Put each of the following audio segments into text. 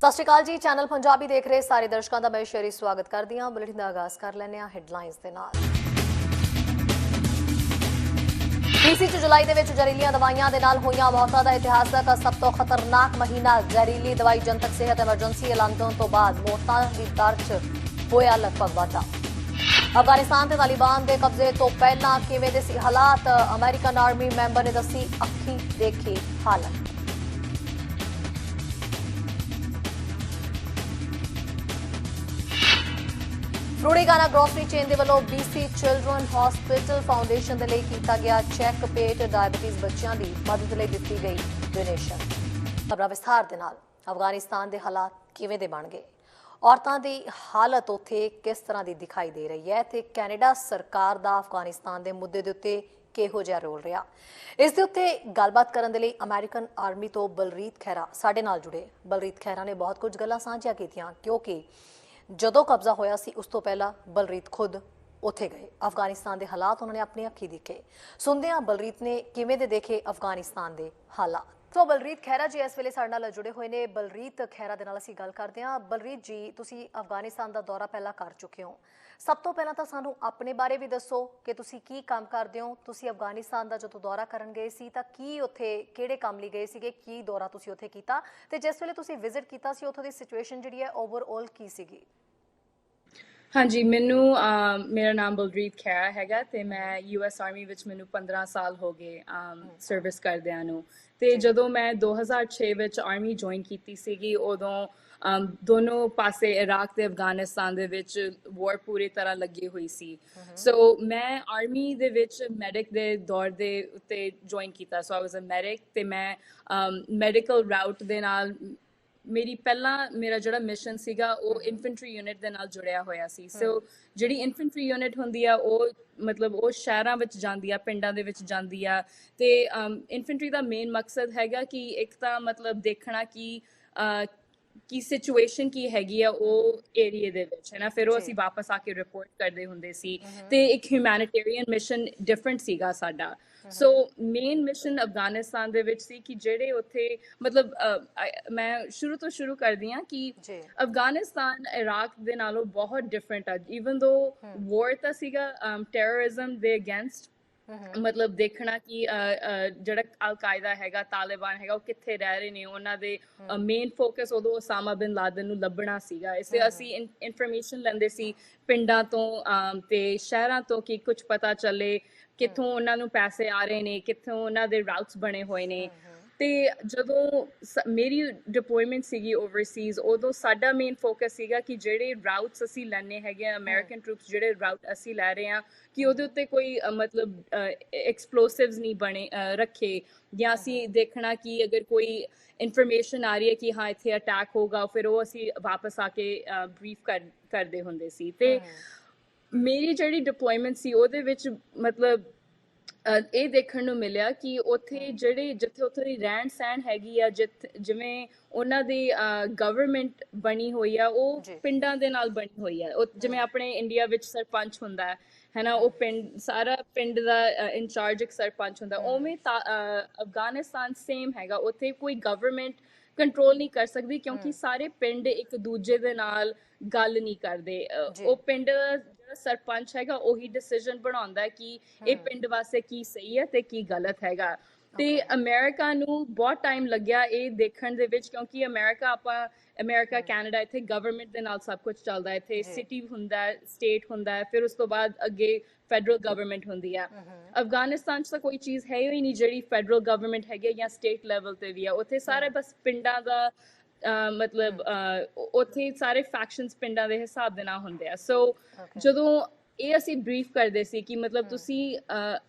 ਸਤਿ ਸ਼੍ਰੀ ਅਕਾਲ ਜੀ। ਚੈਨਲ ਪੰਜਾਬੀ ਦੇਖ ਰਹੇ ਸਾਰੇ ਦਰਸ਼ਕਾਂ ਦਾ ਮੈਂ ਸ਼ੇਰੀ ਸਵਾਗਤ ਕਰਦੀ ਹਾਂ। ਬੁਲੇਟਿਨ ਦਾ ਆਗਾਜ਼ ਕਰ ਲੈਂਦੇ ਹਾਂ ਹੈਡਲਾਈਨਸ ਦੇ ਨਾਲ। ਪੀਸੀ 'ਚ ਜੁਲਾਈ ਦੇ ਵਿੱਚ ਜ਼ਹਿਰੀਲੀਆਂ ਦਵਾਈਆਂ ਦੇ ਨਾਲ ਹੋਈਆਂ ਮੌਤਾਂ ਦਾ ਇਤਿਹਾਸਕ ਸਭ ਤੋਂ ਖਤਰਨਾਕ ਮਹੀਨਾ। ਜ਼ਹਿਰੀਲੀ ਦਵਾਈ ਜਨਤਕ ਸਿਹਤ ਐਮਰਜੈਂਸੀ ਐਲਾਨ ਤੋਂ ਬਾਅਦ ਮੌਤਾਂ ਦੀ ਦਰ 'ਚ ਹੋਇਆ ਲਗਭਗ ਵਾਧਾ। ਅਫਗਾਨਿਸਤਾਨ ਤੇ ਤਾਲਿਬਾਨ ਦੇ ਕਬਜ਼ੇ ਤੋਂ ਪਹਿਲਾਂ ਕਿਵੇਂ ਦੇ ਸੀ ਹਾਲਾਤ? ਅਮਰੀਕਨ ਆਰਮੀ ਮੈਂਬਰ ਨੇ ਦੱਸੀ ਅੱਖੀਂ ਦੇਖੀ ਹਾਲਤ। ਰੂੜੀਗਾਨਾ ਗ੍ਰੋਸਰੀ ਚੇਨ ਦੇ ਵੱਲੋਂ BC ਚਿਲਡਰਨ ਹਸਪੀਟਲ ਫਾਊਂਡੇਸ਼ਨ ਦੇ ਲਈ ਕੀਤਾ ਗਿਆ ਚੈੱਕ। ਪੇਟ ਡਾਇਬਟੀਜ਼ ਬੱਚਿਆਂ ਦੀ ਮਦਦ ਲਈ ਦਿੱਤੀ ਗਈ ਡੋਨੇਸ਼ਨ। ਖਬਰਾਂ ਵਿਸਥਾਰ ਦੇ ਨਾਲ। ਅਫਗਾਨਿਸਤਾਨ ਦੇ ਹਾਲਾਤ ਕਿਵੇਂ ਦੇ ਬਣ ਗਏ? ਔਰਤਾਂ ਦੀ ਹਾਲਤ ਉੱਥੇ ਕਿਸ ਤਰ੍ਹਾਂ ਦੀ ਦਿਖਾਈ ਦੇ ਰਹੀ ਹੈ ਤੇ ਕੈਨੇਡਾ ਸਰਕਾਰ ਦਾ ਅਫਗਾਨਿਸਤਾਨ ਦੇ ਮੁੱਦੇ ਦੇ ਉੱਤੇ ਕਿਹੋ ਜਿਹਾ ਰੋਲ ਰਿਹਾ? ਇਸ ਦੇ ਉੱਤੇ ਗੱਲਬਾਤ ਕਰਨ ਦੇ ਲਈ ਅਮਰੀਕਨ ਆਰਮੀ ਤੋਂ ਬਲਰੀਤ ਖਹਿਰਾ ਸਾਡੇ ਨਾਲ ਜੁੜੇ। ਬਲਰੀਤ ਖਹਿਰਾ ਨੇ ਬਹੁਤ ਕੁਝ ਗੱਲਾਂ ਸਾਂਝੀਆਂ ਕੀਤੀਆਂ ਕਿਉਂਕਿ ਜਦੋਂ ਕਬਜ਼ਾ ਹੋਇਆ ਸੀ ਉਸ ਤੋਂ ਪਹਿਲਾਂ ਬਲਰੀਤ ਖੁਦ ਉੱਥੇ ਗਏ। ਅਫਗਾਨਿਸਤਾਨ ਦੇ ਹਾਲਾਤ ਉਹਨਾਂ ਨੇ ਆਪਣੀ ਅੱਖੀਂ ਦੇਖੇ। ਸੁਣਦੇ ਹਾਂ ਬਲਰੀਤ ਨੇ ਕਿਵੇਂ ਦੇ ਦੇਖੇ ਅਫਗਾਨਿਸਤਾਨ ਦੇ ਹਾਲਾਤ। ਸੋ ਬਲਰੀਤ ਖਹਿਰਾ ਜੀ ਇਸ ਵੇਲੇ ਸਾਡੇ ਨਾਲ ਜੁੜੇ ਹੋਏ ਨੇ। ਬਲਰੀਤ ਖਹਿਰਾ ਦੇ ਨਾਲ ਅਸੀਂ ਗੱਲ ਕਰਦੇ ਹਾਂ। ਬਲਰੀਤ ਜੀ, ਤੁਸੀਂ ਅਫਗਾਨਿਸਤਾਨ ਦਾ ਦੌਰਾ ਪਹਿਲਾਂ ਕਰ ਚੁੱਕੇ ਹੋ। ਸਭ ਤੋਂ ਪਹਿਲਾਂ ਤਾਂ ਸਾਨੂੰ ਆਪਣੇ ਬਾਰੇ ਵੀ ਦੱਸੋ ਕਿ ਤੁਸੀਂ ਕੀ ਕੰਮ ਕਰਦੇ ਹੋ। ਤੁਸੀਂ ਅਫਗਾਨਿਸਤਾਨ ਦਾ ਜਦੋਂ ਦੌਰਾ ਕਰਨ ਗਏ ਸੀ ਤਾਂ ਕੀ ਉੱਥੇ ਕਿਹੜੇ ਕੰਮ ਲਈ ਗਏ ਸੀਗੇ, ਕੀ ਦੌਰਾ ਤੁਸੀਂ ਉੱਥੇ ਕੀਤਾ ਤੇ ਜਿਸ ਵੇਲੇ ਤੁਸੀਂ ਵਿਜ਼ਿਟ ਕੀਤਾ ਸੀ ਉੱਥੋਂ ਦੀ ਸਿਚੁਏਸ਼ਨ ਜਿਹੜੀ ਹੈ ਓਵਰਆਲ ਕੀ ਸੀਗੀ? ਹਾਂਜੀ, ਮੈਨੂੰ ਮੇਰਾ ਨਾਮ ਬਲਰੀਤ ਖਹਿਰਾ ਹੈਗਾ ਤੇ ਮੈਂ US ਆਰਮੀ ਵਿੱਚ ਮੈਨੂੰ 15 ਸਾਲ ਹੋ ਗਏ ਸਰਵਿਸ ਕਰਦਿਆਂ ਨੂੰ। ਤੇ ਜਦੋਂ ਮੈਂ 2006 ਵਿੱਚ ਆਰਮੀ ਜੁਆਇਨ ਕੀਤੀ ਸੀਗੀ ਉਦੋਂ ਦੋਨੋਂ ਪਾਸੇ ਇਰਾਕ ਤੇ ਅਫਗਾਨਿਸਤਾਨ ਦੇ ਵਿੱਚ ਵਾਰ ਪੂਰੀ ਤਰ੍ਹਾਂ ਲੱਗੀ ਹੋਈ ਸੀ। ਸੋ ਮੈਂ ਆਰਮੀ ਦੇ ਵਿੱਚ ਮੈਡਿਕ ਦੇ ਦੌਰ ਦੇ ਉੱਤੇ ਜੁਆਇਨ ਕੀਤਾ। ਸੋ ਆਈ ਵਾਸ ਅ ਮੈਡਿਕ ਤੇ ਮੈਂ ਮੈਡੀਕਲ ਰਾਊਟ ਦੇ ਨਾਲ ਮੇਰਾ ਜਿਹੜਾ ਮਿਸ਼ਨ ਸੀਗਾ ਉਹ ਇਨਫੈਂਟਰੀ ਯੂਨਿਟ ਦੇ ਨਾਲ ਜੁੜਿਆ ਹੋਇਆ ਸੀ। ਸੋ ਜਿਹੜੀ ਇਨਫੈਂਟਰੀ ਯੂਨਿਟ ਹੁੰਦੀ ਆ ਉਹ ਮਤਲਬ ਉਹ ਸ਼ਹਿਰਾਂ ਵਿੱਚ ਜਾਂਦੀ ਆ, ਪਿੰਡਾਂ ਦੇ ਵਿੱਚ ਜਾਂਦੀ ਆ ਤੇ ਇਨਫੈਂਟਰੀ ਦਾ ਮੇਨ ਮਕਸਦ ਹੈਗਾ ਕਿ ਇੱਕ ਤਾਂ ਮਤਲਬ ਦੇਖਣਾ ਕਿ ਸਿਚੁਏਸ਼ਨ ਕੀ ਹੈਗੀ ਆ ਉਹ ਏਰੀਏ ਦੇ ਵਿੱਚ, ਹੈ ਨਾ। ਫਿਰ ਉਹ ਅਸੀਂ ਵਾਪਸ ਆ ਕੇ ਰਿਪੋਰਟ ਕਰਦੇ ਹੁੰਦੇ ਸੀ ਤੇ ਇੱਕ ਹਿਊਮੈਨਿਟੇਰੀਅਨ ਮਿਸ਼ਨ ਡਿਫਰੈਂਟ ਸੀਗਾ ਸਾਡਾ। ਸੋ ਮੇਨ ਮਿਸ਼ਨ ਅਫਗਾਨਿਸਤਾਨ ਦੇ ਵਿੱਚ ਸੀ ਕਿ ਜਿਹੜੇ ਉੱਥੇ ਮਤਲਬ ਮੈਂ ਸ਼ੁਰੂ ਤੋਂ ਸ਼ੁਰੂ ਕਰਦੀ ਹਾਂ ਕਿ ਅਫਗਾਨਿਸਤਾਨ ਇਰਾਕ ਦੇ ਨਾਲੋਂ ਬਹੁਤ ਡਿਫਰੈਂਟ ਆ। ਈਵਨ ਦੋ ਵਾਰ ਤਾਂ ਸੀਗਾ ਟੈਰਰਿਜ਼ਮ ਦੇ ਅਗੇਂਸਟ, ਮਤਲਬ ਦੇਖਣਾ ਕਿ ਜਿਹੜਾ ਅਲ ਕਾਇਦਾ ਹੈਗਾ, ਤਾਲਿਬਾਨ ਹੈਗਾ, ਉਹ ਕਿੱਥੇ ਰਹਿ ਰਹੇ ਨੇ। ਉਹਨਾਂ ਦੇ ਮੇਨ ਫੋਕਸ ਉਦੋਂ ਉਸਾਮਾ ਬਿਨ ਲਾਦਨ ਨੂੰ ਲੱਭਣਾ ਸੀਗਾ। ਇਸ ਲਈ ਅਸੀਂ ਇਨਫੋਰਮੇਸ਼ਨ ਲੈਂਦੇ ਸੀ ਪਿੰਡਾਂ ਤੋਂ ਤੇ ਸ਼ਹਿਰਾਂ ਤੋਂ ਕਿ ਕੁਝ ਪਤਾ ਚੱਲੇ ਕਿੱਥੋਂ ਉਹਨਾਂ ਨੂੰ ਪੈਸੇ ਆ ਰਹੇ ਨੇ, ਕਿੱਥੋਂ ਉਹਨਾਂ ਦੇ ਰਾਊਟਸ ਬਣੇ ਹੋਏ ਨੇ। ਤੇ ਜਦੋਂ ਮੇਰੀ ਡਿਪਲੋਇਮੈਂਟ ਸੀਗੀ ਓਵਰਸੀਜ਼ ਉਦੋਂ ਸਾਡਾ ਮੇਨ ਫੋਕਸ ਸੀਗਾ ਕਿ ਜਿਹੜੇ ਰਾਊਟਸ ਅਸੀਂ ਲੈਣੇ ਹੈਗੇ ਆ, ਅਮਰੀਕਨ ਟਰੂਪਸ ਜਿਹੜੇ ਰਾਊਟ ਅਸੀਂ ਲੈ ਰਹੇ ਹਾਂ ਕਿ ਉਹਦੇ ਉੱਤੇ ਕੋਈ ਮਤਲਬ ਐਕਸਪਲੋਸਿਵਸ ਨਹੀਂ ਬਣੇ ਰੱਖੇ, ਜਾਂ ਅਸੀਂ ਦੇਖਣਾ ਕਿ ਅਗਰ ਕੋਈ ਇਨਫੋਰਮੇਸ਼ਨ ਆ ਰਹੀ ਹੈ ਕਿ ਹਾਂ ਇੱਥੇ ਅਟੈਕ ਹੋਗਾ ਫਿਰ ਉਹ ਅਸੀਂ ਵਾਪਸ ਆ ਕੇ ਬਰੀਫ ਕਰਦੇ ਹੁੰਦੇ ਸੀ। ਤੇ ਮੇਰੀ ਜਿਹੜੀ ਡਿਪਲੋਇਮੈਂਟ ਸੀ ਉਹਦੇ ਵਿੱਚ ਮਤਲਬ ਇਹ ਦੇਖਣ ਨੂੰ ਮਿਲਿਆ ਕਿ ਉੱਥੇ ਜਿੱਥੇ ਉੱਥੇ ਦੀ ਰਹਿਣ ਸਹਿਣ ਹੈਗੀ ਆ, ਜਿਵੇਂ ਉਹਨਾਂ ਦੀ ਗਵਰਨਮੈਂਟ ਬਣੀ ਹੋਈ ਆ ਉਹ ਪਿੰਡਾਂ ਦੇ ਨਾਲ ਬਣੀ ਹੋਈ ਆ। ਜਿਵੇਂ ਆਪਣੇ ਇੰਡੀਆ ਵਿੱਚ ਸਰਪੰਚ ਹੁੰਦਾ ਹੈ ਨਾ, ਉਹ ਸਾਰਾ ਪਿੰਡ ਦਾ ਇੰਚਾਰਜ ਇੱਕ ਸਰਪੰਚ ਹੁੰਦਾ, ਉਵੇਂ ਅਫਗਾਨਿਸਤਾਨ ਸੇਮ ਹੈਗਾ। ਉੱਥੇ ਕੋਈ ਗਵਰਨਮੈਂਟ ਕੰਟਰੋਲ ਨਹੀਂ ਕਰ ਸਕਦੀ ਕਿਉਂਕਿ ਸਾਰੇ ਪਿੰਡ ਇੱਕ ਦੂਜੇ ਦੇ ਨਾਲ ਗੱਲ ਨਹੀਂ ਕਰਦੇ। ਉਹ ਪਿੰਡ ਜਿਹੜਾ ਸਰਪੰਚ ਹੈਗਾ ਉਹੀ ਡਿਸੀਜਨ ਬਣਾਉਂਦਾ ਕਿ ਇਹ ਪਿੰਡ ਵਾਸਤੇ ਕੀ ਸਹੀ ਹੈ ਤੇ ਕੀ ਗਲਤ ਹੈਗਾ। ਤੇ ਅਮਰੀਕਾ ਨੂੰ ਬਹੁਤ ਟਾਈਮ ਲੱਗਿਆ ਇਹ ਦੇਖਣ ਦੇ ਵਿੱਚ ਕਿਉਂਕਿ ਅਮਰੀਕਾ ਕੈਨੇਡਾ ਇੱਥੇ ਗਵਰਨਮੈਂਟ ਦੇ ਨਾਲ ਸਭ ਕੁਝ ਚੱਲਦਾ। ਇੱਥੇ ਸਿਟੀ ਹੁੰਦਾ, ਸਟੇਟ ਹੁੰਦਾ, ਫਿਰ ਉਸ ਤੋਂ ਬਾਅਦ ਅੱਗੇ ਫੈਡਰਲ ਗਵਰਨਮੈਂਟ ਹੁੰਦੀ ਆ। ਅਫਗਾਨਿਸਤਾਨ 'ਚ ਤਾਂ ਕੋਈ ਚੀਜ਼ ਹੈ ਹੀ ਨਹੀਂ ਜਿਹੜੀ ਫੈਡਰਲ ਗਵਰਨਮੈਂਟ ਹੈਗੀ ਜਾਂ ਸਟੇਟ ਲੈਵਲ ਤੇ ਵੀ ਆ। ਉੱਥੇ ਸਾਰੇ ਬਸ ਪਿੰਡਾਂ ਦਾ ਮਤਲਬ ਉੱਥੇ ਸਾਰੇ ਫੈਕਸ਼ਨਸ ਪਿੰਡਾਂ ਦੇ ਹਿਸਾਬ ਦੇ ਨਾਲ ਹੁੰਦੇ ਆ। ਸੋ ਜਦੋਂ ਇਹ ਅਸੀਂ ਬਰੀਫ ਕਰਦੇ ਸੀ ਕਿ ਮਤਲਬ ਤੁਸੀਂ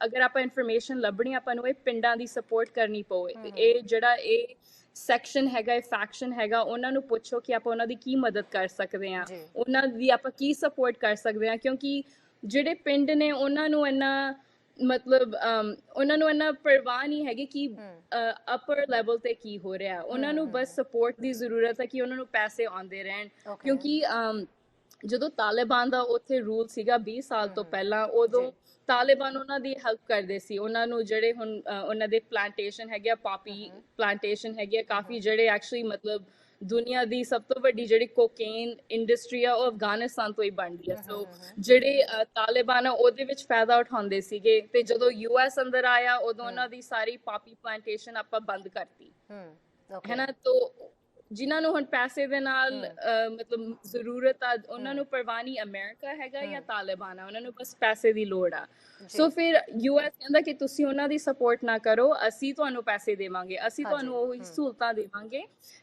ਅਗਰ ਆਪਾਂ ਇਨਫੋਰਮੇਸ਼ਨ ਲੱਭਣੀ ਆਪਾਂ ਨੂੰ ਇਹ ਪਿੰਡਾਂ ਦੀ ਸਪੋਰਟ ਕਰਨੀ ਪਵੇ। ਇਹ ਜਿਹੜਾ ਇਹ ਸੈਕਸ਼ਨ ਹੈਗਾ, ਇਹ ਫੈਕਸ਼ਨ ਹੈਗਾ, ਉਹਨਾਂ ਨੂੰ ਪੁੱਛੋ ਕਿ ਆਪਾਂ ਉਹਨਾਂ ਦੀ ਕੀ ਮਦਦ ਕਰ ਸਕਦੇ ਹਾਂ, ਉਹਨਾਂ ਦੀ ਆਪਾਂ ਕੀ ਸਪੋਰਟ ਕਰ ਸਕਦੇ ਹਾਂ। ਕਿਉਂਕਿ ਜਿਹੜੇ ਪਿੰਡ ਨੇ ਉਹਨਾਂ ਨੂੰ ਇੰਨਾ ਪਰਵਾਹ ਨਹੀਂ ਹੈਗੀ ਕਿ ਅਪਰ ਲੈਵਲ ਤੇ ਕੀ ਹੋ ਰਿਹਾ। ਉਹਨਾਂ ਨੂੰ ਬਸ ਸਪੋਰਟ ਦੀ ਜ਼ਰੂਰਤ ਹੈ ਕਿ ਉਹਨਾਂ ਨੂੰ ਪੈਸੇ ਆਉਂਦੇ ਰਹਿਣ। ਕਿਉਂਕਿ ਜਦੋਂ ਤਾਲਿਬਾਨ ਦਾ ਉੱਥੇ ਰੂਲ ਸੀਗਾ 20 ਸਾਲ ਤੋਂ ਪਹਿਲਾਂ, ਉਦੋਂ ਤਾਲਿਬਾਨ ਉਹਨਾਂ ਦੀ ਹੈਲਪ ਕਰਦੇ ਸੀ। ਉਹਨਾਂ ਨੂੰ ਜਿਹੜੇ ਹੁਣ ਉਹਨਾਂ ਦੇ ਪਲਾਂਟੇਸ਼ਨ ਹੈਗੇ ਆ, ਪਾਪੀ ਪਲਾਂਟੇਸ਼ਨ ਹੈਗੇ ਆ ਕਾਫੀ, ਜਿਹੜੇ ਐਕਚੁਅਲੀ ਮਤਲਬ ਦੁਨੀਆ ਦੀ ਸਭ ਤੋਂ ਵੱਡੀ ਜਿਹੜੀ ਕੋਕੇਨ ਇੰਡਸਟਰੀ ਆ ਉਹ ਅਫਗਾਨਿਸਤਾਨ ਤੋਂ ਹੀ ਬਣਦੀ ਆ। ਸੋ ਜਿਹੜੇ ਤਾਲਿਬਾਨ ਆ ਉਹਦੇ ਵਿੱਚ ਫਾਇਦਾ ਉਠਾਉਂਦੇ ਸੀਗੇ, ਤੇ ਜਦੋਂ ਯੂਐਸ ਅੰਦਰ ਆਇਆ ਉਦੋਂ ਉਹਨਾਂ ਦੀ ਸਾਰੀ ਪਾਪੀ ਪਲਾਂਟੇਸ਼ਨ ਆਪਾਂ ਬੰਦ ਕਰਤੀ ਹੈ ਨਾ। ਤੋ ਜਿਨ੍ਹਾਂ ਨੂੰ ਹੁਣ ਪੈਸੇ ਦੇ ਨਾਲ ਮਤਲਬ ਜ਼ਰੂਰਤ ਆ, ਉਹਨਾਂ ਨੂੰ ਪਰਵਾਹ ਨਹੀਂ ਅਮਰੀਕਾ ਹੈਗਾ ਜਾਂ ਤਾਲਿਬਾਨ ਆ, ਉਹਨਾਂ ਨੂੰ ਬਸ ਪੈਸੇ ਦੀ ਲੋੜ ਆ। ਸੋ ਫਿਰ ਯੂਐਸ ਕਹਿੰਦਾ ਕਿ ਤੁਸੀਂ ਉਹਨਾਂ ਦੀ ਸਪੋਰਟ ਨਾ ਕਰੋ, ਅਸੀਂ ਤੁਹਾਨੂੰ ਪੈਸੇ ਦੇਵਾਂਗੇ, ਅਸੀਂ ਤੁਹਾਨੂੰ ਉਹੀ ਸਹੂਲਤਾਂ ਦੇਵਾਂਗੇ,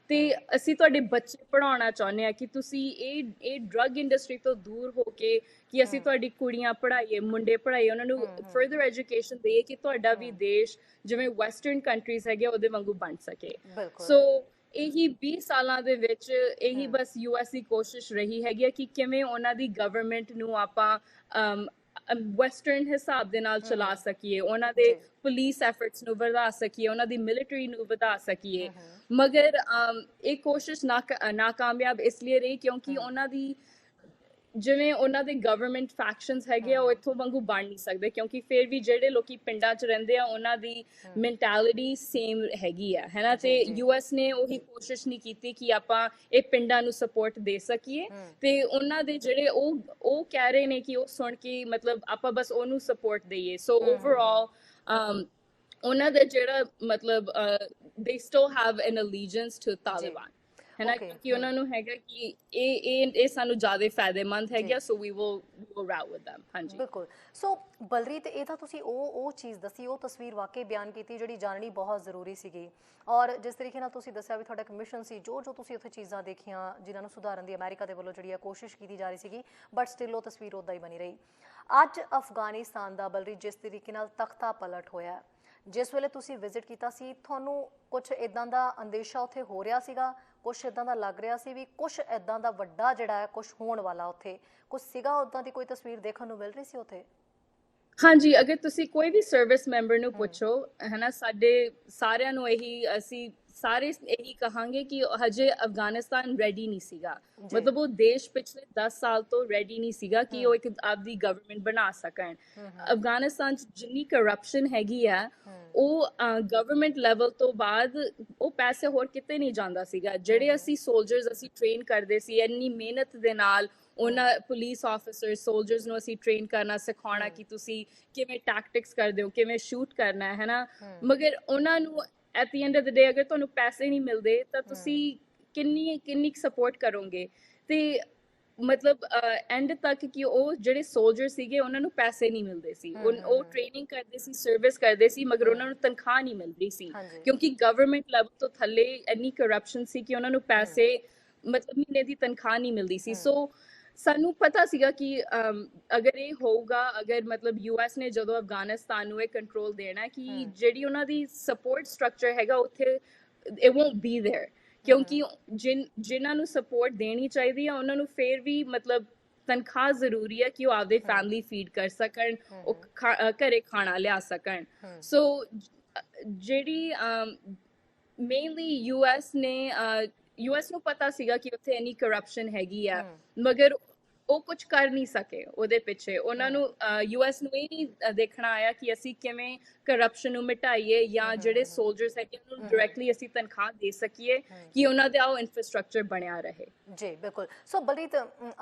ਤੇ ਅਸੀਂ ਤੁਹਾਡੇ ਬੱਚੇ ਪੜ੍ਹਾਉਣਾ ਚਾਹੁੰਦੇ ਆ ਕਿ ਤੁਸੀਂ ਇਹ ਡਰੱਗ ਇੰਡਸਟਰੀ ਤੋਂ ਦੂਰ ਹੋ ਕੇ ਕਿ ਅਸੀਂ ਤੁਹਾਡੀ ਕੁੜੀਆਂ ਪੜ੍ਹਾਈਏ, ਮੁੰਡੇ ਪੜ੍ਹਾਈਏ, ਉਹਨਾਂ ਨੂੰ ਫਰਦਰ ਐਜੂਕੇਸ਼ਨ ਦੇਈਏ ਕਿ ਤੁਹਾਡਾ ਵੀ ਦੇਸ਼ ਜਿਵੇਂ ਵੈਸਟਰਨ ਕੰਟਰੀਜ਼ ਹੈਗੇ ਉਹਦੇ ਵਾਂਗੂ ਬਣ ਸਕੇ। ਸੋ ਇਹੀ 20 ਸਾਲਾਂ ਦੇ ਵਿੱਚ ਇਹੀ ਬਸ ਯੂਐਸ ਦੀ ਕੋਸ਼ਿਸ਼ ਰਹੀ ਹੈਗੀ ਕਿ ਕਿਵੇਂ ਉਹਨਾਂ ਦੀ ਗਵਰਨਮੈਂਟ ਨੂੰ ਆਪਾਂ ਵੈਸਟਰਨ ਹਿਸਾਬ ਦੇ ਨਾਲ ਚਲਾ ਸਕੀਏ, ਉਹਨਾਂ ਦੇ ਪੁਲਿਸ ਐਫਰਟਸ ਨੂੰ ਵਧਾ ਸਕੀਏ, ਉਹਨਾਂ ਦੀ ਮਿਲਟਰੀ ਨੂੰ ਵਧਾ ਸਕੀਏ। ਮਗਰ ਇਹ ਕੋਸ਼ਿਸ਼ ਨਾਕਾਮਯਾਬ ਇਸ ਲਈ ਰਹੀ ਕਿਉਂਕਿ ਉਹਨਾਂ ਦੀ ਜਿਵੇਂ ਉਹਨਾਂ ਦੇ ਗਵਰਨਮੈਂਟ ਫੈਕਸ਼ਨਸ ਹੈਗੇ ਆ ਉਹ ਇੱਥੋਂ ਵਾਂਗੂ ਬਣ ਨਹੀਂ ਸਕਦੇ, ਕਿਉਂਕਿ ਫਿਰ ਵੀ ਜਿਹੜੇ ਲੋਕੀ ਪਿੰਡਾਂ 'ਚ ਰਹਿੰਦੇ ਆ ਉਹਨਾਂ ਦੀ ਮੈਂਟੈਲਿਟੀ ਸੇਮ ਹੈਗੀ ਆ, ਹੈ ਨਾ। ਤੇ ਯੂਐਸ ਨੇ ਉਹੀ ਕੋਸ਼ਿਸ਼ ਨਹੀਂ ਕੀਤੀ ਕਿ ਆਪਾਂ ਇਹ ਪਿੰਡਾਂ ਨੂੰ ਸਪੋਰਟ ਦੇ ਸਕੀਏ, ਤੇ ਉਹਨਾਂ ਦੇ ਜਿਹੜੇ ਉਹ ਕਹਿ ਰਹੇ ਨੇ ਕਿ ਉਹ ਸੁਣ ਕੇ ਮਤਲਬ ਆਪਾਂ ਬਸ ਉਹਨੂੰ ਸਪੋਰਟ ਦਈਏ। ਸੋ ਓਵਰਆਲ ਉਹਨਾਂ ਦਾ ਜਿਹੜਾ ਮਤਲਬ they still have an allegiance to Taliban, ਹੈ ਨਾ, ਕਿਉਂਕਿ ਉਹਨਾਂ ਨੂੰ ਹੈਗਾ ਕਿ ਇਹ ਸਾਨੂੰ ਜ਼ਿਆਦਾ ਫਾਇਦੇਮੰਦ ਹੈਗਾ, so we will go route with them। ਹਾਂਜੀ ਬਿਲਕੁਲ। ਸੋ ਬਲਰੀਤ, ਇਹ ਤਾਂ ਤੁਸੀਂ ਉਹ ਚੀਜ਼ ਦੱਸੀ, ਉਹ ਤਸਵੀਰ ਵਾਕਈ ਬਿਆਨ ਕੀਤੀ ਜਿਹੜੀ ਜਾਣਨੀ ਬਹੁਤ ਜ਼ਰੂਰੀ ਸੀਗੀ, ਔਰ ਜਿਸ ਤਰੀਕੇ ਨਾਲ ਤੁਸੀਂ ਦੱਸਿਆ ਵੀ ਤੁਹਾਡਾ ਇੱਕ ਮਿਸ਼ਨ ਸੀ, ਜੋ ਤੁਸੀਂ ਉੱਥੇ ਚੀਜ਼ਾਂ ਦੇਖੀਆਂ ਜਿਨ੍ਹਾਂ ਨੂੰ ਸੁਧਾਰਨ ਦੀ ਅਮਰੀਕਾ ਦੇ ਵੱਲੋਂ ਜਿਹੜੀ ਆ ਕੋਸ਼ਿਸ਼ ਕੀਤੀ ਜਾ ਰਹੀ ਸੀਗੀ, ਬਟ ਸਟਿਲ ਉਹ ਤਸਵੀਰ ਉੱਦਾਂ ਹੀ ਬਣੀ ਰਹੀ। ਅੱਜ ਅਫਗਾਨਿਸਤਾਨ ਦਾ ਬਲਰੀਤ ਜਿਸ ਤਰੀਕੇ ਨਾਲ ਤਖਤਾ ਪਲਟ ਹੋਇਆ, ਜਿਸ ਵੇਲੇ ਤੁਸੀਂ ਵਿਜ਼ਿਟ ਕੀਤਾ ਸੀ, ਤੁਹਾਨੂੰ ਕੁਛ ਇੱਦਾਂ ਦਾ ਅੰਦੇਸ਼ਾ ਉੱਥੇ ਹੋ ਰਿਹਾ ਸੀਗਾ, ਕੁਛ ਇੱਦਾਂ ਦਾ ਲੱਗ ਰਿਹਾ ਸੀ ਵੀ ਕੁਛ ਇੱਦਾਂ ਦਾ ਵੱਡਾ ਜਿਹੜਾ ਹੈ ਕੁਛ ਹੋਣ ਵਾਲਾ ਉੱਥੇ ਕੁਛ ਸੀਗਾ, ਉੱਦਾਂ ਦੀ ਕੋਈ ਤਸਵੀਰ ਦੇਖਣ ਨੂੰ ਮਿਲ ਰਹੀ ਸੀ ਉੱਥੇ? ਹਾਂਜੀ, ਅਗਰ ਤੁਸੀਂ ਕੋਈ ਵੀ ਸਰਵਿਸ ਮੈਂਬਰ ਨੂੰ ਪੁੱਛੋ, ਹੈ ਨਾ, ਸਾਡੇ ਸਾਰਿਆਂ ਨੂੰ ਅਸੀਂ ਸਾਰੇ ਇਹੀ ਕਹਾਂਗੇ ਕਿ ਹਜੇ ਅਫਗਾਨਿਸਤਾਨ ਰੈਡੀ ਨਹੀਂ ਸੀਗਾ। ਮਤਲਬ ਉਹ ਦੇਸ਼ ਪਿਛਲੇ 10 ਸਾਲ ਤੋਂ ਰੈਡੀ ਨਹੀਂ ਸੀਗਾ ਕਿ ਉਹ ਇੱਕ ਆਪਦੀ ਗਵਰਨਮੈਂਟ ਬਣਾ ਸਕਣ। ਅਫਗਾਨਿਸਤਾਨ 'ਚ ਜਿੰਨੀ ਕਰਪਸ਼ਨ ਹੈਗੀ ਆ, ਉਹ ਗਵਰਨਮੈਂਟ ਲੈਵਲ ਤੋਂ ਬਾਅਦ ਉਹ ਪੈਸੇ ਹੋਰ ਕਿਤੇ ਨਹੀਂ ਜਾਂਦਾ ਸੀਗਾ। ਜਿਹੜੇ ਅਸੀਂ ਸੋਲਜਰਸ ਅਸੀਂ ਟ੍ਰੇਨ ਕਰਦੇ ਸੀ ਇੰਨੀ ਮਿਹਨਤ ਦੇ ਨਾਲ, ਉਹਨਾਂ ਪੁਲਿਸ ਆਫਿਸਰ ਸੋਲਜਰਸ ਨੂੰ ਅਸੀਂ ਟ੍ਰੇਨ ਕਰਨਾ, ਸਿਖਾਉਣਾ ਕਿ ਤੁਸੀਂ ਕਿਵੇਂ ਟੈਕਟਿਕਸ ਕਰਦੇ ਹੋ, ਕਿਵੇਂ ਸ਼ੂਟ ਕਰਨਾ ਹੈ ਨਾ। ਮਗਰ ਉਹਨਾਂ ਨੂੰ at the end of the day ਅਗਰ ਤੁਹਾਨੂੰ ਪੈਸੇ ਨਹੀਂ ਮਿਲਦੇ ਤਾਂ ਤੁਸੀਂ ਕਿੰਨੀ ਸਪੋਰਟ ਕਰੋਗੇ? ਤੇ ਮਤਲਬ ਐਂਡ ਤੱਕ ਕਿ ਉਹ ਜਿਹੜੇ ਸੋਲਜਰ ਸੀਗੇ ਉਹਨਾਂ ਨੂੰ ਪੈਸੇ ਨਹੀਂ ਮਿਲਦੇ ਸੀ, ਉਹ ਟ੍ਰੇਨਿੰਗ ਕਰਦੇ ਸੀ, ਸਰਵਿਸ ਕਰਦੇ ਸੀ, ਮਗਰ ਉਹਨਾਂ ਨੂੰ ਤਨਖਾਹ ਨਹੀਂ ਮਿਲਦੀ ਸੀ ਕਿਉਂਕਿ ਗਵਰਨਮੈਂਟ ਲੈਵਲ ਤੋਂ ਥੱਲੇ ਇੰਨੀ ਕਰਪਸ਼ਨ ਸੀ ਕਿ ਉਹਨਾਂ ਨੂੰ ਪੈਸੇ ਮਤਲਬ ਮਹੀਨੇ ਦੀ ਤਨਖਾਹ ਨਹੀਂ ਮਿਲਦੀ ਸੀ। ਸੋ ਸਾਨੂੰ ਪਤਾ ਸੀਗਾ ਕਿ ਅਗਰ ਇਹ ਹੋਊਗਾ, ਅਗਰ ਮਤਲਬ ਯੂਐਸ ਨੇ ਜਦੋਂ ਅਫਗਾਨਿਸਤਾਨ ਨੂੰ ਇਹ ਕੰਟਰੋਲ ਦੇਣਾ ਕਿ ਜਿਹੜੀ ਉਹਨਾਂ ਦੀ ਸਪੋਰਟ ਸਟਰਕਚਰ ਹੈਗਾ ਉੱਥੇ ਇਟ ਵੋਂਟ ਬੀ ਦੇਅਰ, ਕਿਉਂਕਿ ਜਿਨ੍ਹਾਂ ਨੂੰ ਸਪੋਰਟ ਦੇਣੀ ਚਾਹੀਦੀ ਆ ਉਹਨਾਂ ਨੂੰ ਫਿਰ ਵੀ ਮਤਲਬ ਤਨਖਾਹ ਜ਼ਰੂਰੀ ਹੈ ਕਿ ਉਹ ਆਪਦੇ ਫੈਮਿਲੀ ਫੀਡ ਕਰ ਸਕਣ, ਉਹ ਘਰੇ ਖਾਣਾ ਲਿਆ ਸਕਣ। ਸੋ ਜਿਹੜੀ ਮੇਨਲੀ ਯੂਐਸ ਨੂੰ ਪਤਾ ਸੀਗਾ ਕਿ ਉੱਥੇ ਇੰਨੀ ਕਰਪਸ਼ਨ ਹੈਗੀ ਆ, ਮਗਰ ਉਹ ਕੁਝ ਕਰ ਨਹੀਂ ਸਕੇ ਉਹਦੇ ਪਿੱਛੇ। ਉਹਨਾਂ ਨੂੰ ਯੂਐਸ ਨੂੰ ਇਹ ਨਹੀਂ ਦੇਖਣਾ ਆਇਆ ਕਿ ਅਸੀਂ ਕਿਵੇਂ ਕਰਪਸ਼ਨ ਨੂੰ ਮਿਟਾਈਏ ਜਾਂ ਜਿਹੜੇ ਸੋਲਜਰਸ ਹੈਗੇ ਉਹਨਾਂ ਨੂੰ ਡਾਇਰੈਕਟਲੀ ਅਸੀਂ ਤਨਖਾਹ ਦੇ ਸਕੀਏ ਕਿ ਉਹਨਾਂ ਦਾ ਉਹ ਇਨਫਰਾਸਟ੍ਰਕਚਰ ਬਣਿਆ ਰਹੇ। ਜੀ ਬਿਲਕੁਲ। ਸੋ ਬਲਰੀਤ,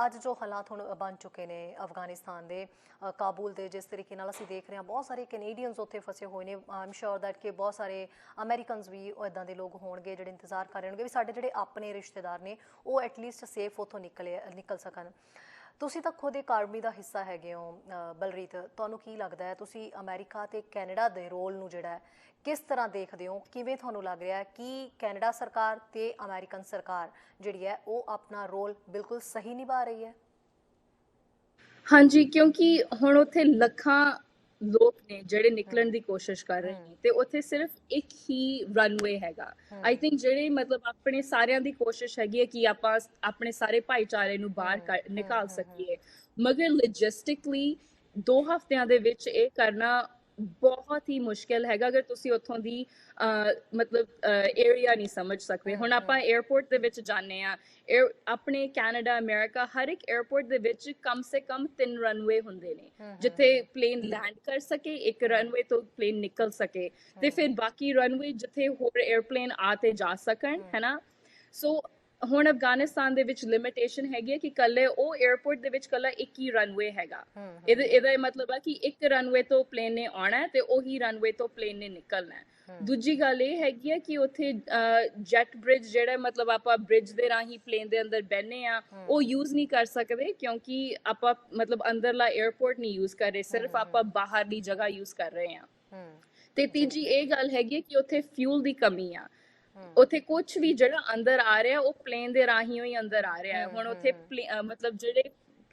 ਅੱਜ ਜੋ ਹਾਲਾਤ ਹੁਣ ਬਣ ਚੁੱਕੇ ਨੇ ਅਫਗਾਨਿਸਤਾਨ ਦੇ, ਕਾਬੁਲ ਦੇ, ਜਿਸ ਤਰੀਕੇ ਨਾਲ ਅਸੀਂ ਦੇਖ ਰਹੇ ਹਾਂ ਬਹੁਤ ਸਾਰੇ ਕੈਨੇਡੀਅਨਸ ਉੱਥੇ ਫਸੇ ਹੋਏ ਨੇ, ਆਈ ਐਮ ਸ਼ੋਰ ਦੈਟ ਕਿ ਬਹੁਤ ਸਾਰੇ ਅਮਰੀਕਨਸ ਵੀ ਇੱਦਾਂ ਦੇ ਲੋਕ ਹੋਣਗੇ ਜਿਹੜੇ ਇੰਤਜ਼ਾਰ ਕਰ ਰਹੇ ਹੋਣਗੇ ਵੀ ਸਾਡੇ ਜਿਹੜੇ ਆਪਣੇ ਰਿਸ਼ਤੇਦਾਰ ਨੇ ਉਹ ਐਟਲੀਸਟ ਸੇਫ ਉੱਥੋਂ ਨਿਕਲ ਸਕਣ। ਤੁਸੀਂ ਤਾਂ ਖੁਦ ਇੱਕ ਆਰਮੀ ਦਾ ਹਿੱਸਾ ਹੈਗੇ ਹੋ ਬਲਰੀਤ, ਤੁਹਾਨੂੰ ਕੀ ਲੱਗਦਾ ਹੈ ਤੁਸੀਂ ਅਮਰੀਕਾ ਤੇ ਕੈਨੇਡਾ ਦੇ ਰੋਲ ਨੂੰ ਜਿਹੜਾ ਹੈ ਕਿਸ ਤਰ੍ਹਾਂ ਦੇਖਦੇ ਹੋ? ਕਿਵੇਂ ਤੁਹਾਨੂੰ ਲੱਗ ਰਿਹਾ ਹੈ ਕਿ ਕੈਨੇਡਾ ਸਰਕਾਰ ਤੇ ਅਮਰੀਕਨ ਸਰਕਾਰ ਜਿਹੜੀ ਹੈ ਉਹ ਆਪਣਾ ਰੋਲ ਬਿਲਕੁਲ ਸਹੀ ਨਿਭਾ ਰਹੀ ਹੈ? ਹਾਂਜੀ, ਕਿਉਂਕਿ ਹੁਣ ਉੱਥੇ ਲੱਖਾਂ ਲੋਕ ਨੇ ਜਿਹੜੇ ਨਿਕਲਣ ਦੀ ਕੋਸ਼ਿਸ਼ ਕਰ ਰਹੇ ਨੇ ਤੇ ਉੱਥੇ ਸਿਰਫ ਇੱਕ ਹੀ ਰਨਵੇ ਹੈਗਾ। ਆਈ ਥਿੰਕ ਜਿਹੜੇ ਮਤਲਬ ਆਪਣੇ ਸਾਰਿਆਂ ਦੀ ਕੋਸ਼ਿਸ਼ ਹੈਗੀ ਹੈ ਕਿ ਆਪਾਂ ਆਪਣੇ ਸਾਰੇ ਭਾਈਚਾਰੇ ਨੂੰ ਬਾਹਰ ਨਿਕਾਲ ਸਕੀਏ, ਮਗਰ ਲੌਜਿਸਟਿਕਲੀ 2 ਹਫ਼ਤਿਆਂ ਦੇ ਵਿੱਚ ਇਹ ਕਰਨਾ ਬਹੁਤ ਹੀ ਮੁਸ਼ਕਿਲ ਹੈਗਾ ਅਗਰ ਤੁਸੀਂ ਉੱਥੋਂ ਦੀ ਮਤਲਬ ਏਰੀਆ ਨਹੀਂ ਸਮਝ ਸਕਦੇ। ਹੁਣ ਆਪਾਂ 에ਅਰਪੋਰਟ ਦੇ ਵਿੱਚ ਜਾਂਦੇ ਹਾਂ, ਆਪਣੇ ਕੈਨੇਡਾ, ਅਮਰੀਕਾ, ਹਰ ਇੱਕ 에ਅਰਪੋਰਟ ਦੇ ਵਿੱਚ ਕਮ ਸੇ ਕਮ 3 ਰਨਵੇ ਹੁੰਦੇ ਨੇ ਜਿੱਥੇ ਪਲੇਨ ਲੈਂਡ ਕਰ ਸਕੇ, ਇੱਕ ਰਨਵੇ ਤੋਂ ਪਲੇਨ ਨਿਕਲ ਸਕੇ, ਤੇ ਫਿਰ ਬਾਕੀ ਰਨਵੇ ਜਿੱਥੇ ਹੋਰ 에ਅਰਪਲੇਨ ਆ ਤੇ ਜਾ ਸਕਣ, ਹੈ ਨਾ। ਸੋ ਹੁਣ ਅਫਗਾਨਿਸਤਾਨ ਦੇ ਵਿੱਚ ਲਿਮਿਟੇਸ਼ਨ ਹੈਗੀ ਹੈ ਕਿ ਕੱਲੇ ਉਹ 에ਅਰਪੋਰਟ ਦੇ ਵਿੱਚ ਕੱਲਾ ਇੱਕ ਹੀ ਰਨਵੇ ਹੈਗਾ। ਇਹਦਾ ਇਹ ਮਤਲਬ ਹੈ ਕਿ ਇੱਕ ਰਨਵੇ ਤੋਂ ਪਲੇਨ ਨੇ ਆਉਣਾ ਤੇ ਉਹੀ ਰਨਵੇ ਤੋਂ ਪਲੇਨ ਨੇ ਨਿਕਲਣਾ ਹੈ। ਦੂਜੀ ਗੱਲ ਇਹ ਹੈਗੀ ਹੈ ਕਿ ਉੱਥੇ ਜੈਟ ਬ੍ਰਿਜ ਜਿਹੜਾ ਮਤਲਬ ਆਪਾਂ ਬ੍ਰਿਜ ਦੇ ਰਾਹੀਂ ਪਲੇਨ ਦੇ ਅੰਦਰ ਬਹਿਨੇ ਆ ਉਹ ਯੂਜ਼ ਨਹੀਂ ਕਰ ਸਕਦੇ ਕਿਉਂਕਿ ਆਪਾਂ ਮਤਲਬ ਅੰਦਰਲਾ 에ਅਰਪੋਰਟ ਨਹੀਂ ਯੂਜ਼ ਕਰ ਰਹੇ, ਸਿਰਫ ਆਪਾਂ ਬਾਹਰਲੀ ਜਗ੍ਹਾ ਯੂਜ਼ ਕਰ ਰਹੇ ਆ। ਤੇ ਤੀਜੀ ਇਹ ਗੱਲ ਹੈਗੀ ਹੈ ਕਿ ਉੱਥੇ ਫਿਊਲ ਦੀ ਕਮੀ ਆ। ਉੱਥੇ ਕੁਝ ਵੀ ਜਿਹੜਾ ਅੰਦਰ ਆ ਰਿਹਾ ਉਹ ਪਲੇਨ ਦੇ ਰਾਹੀਂ ਹੀ ਅੰਦਰ ਆ ਰਿਹਾ ਹੈ। ਹੁਣ ਉੱਥੇ ਮਤਲਬ ਜਿਹੜੇ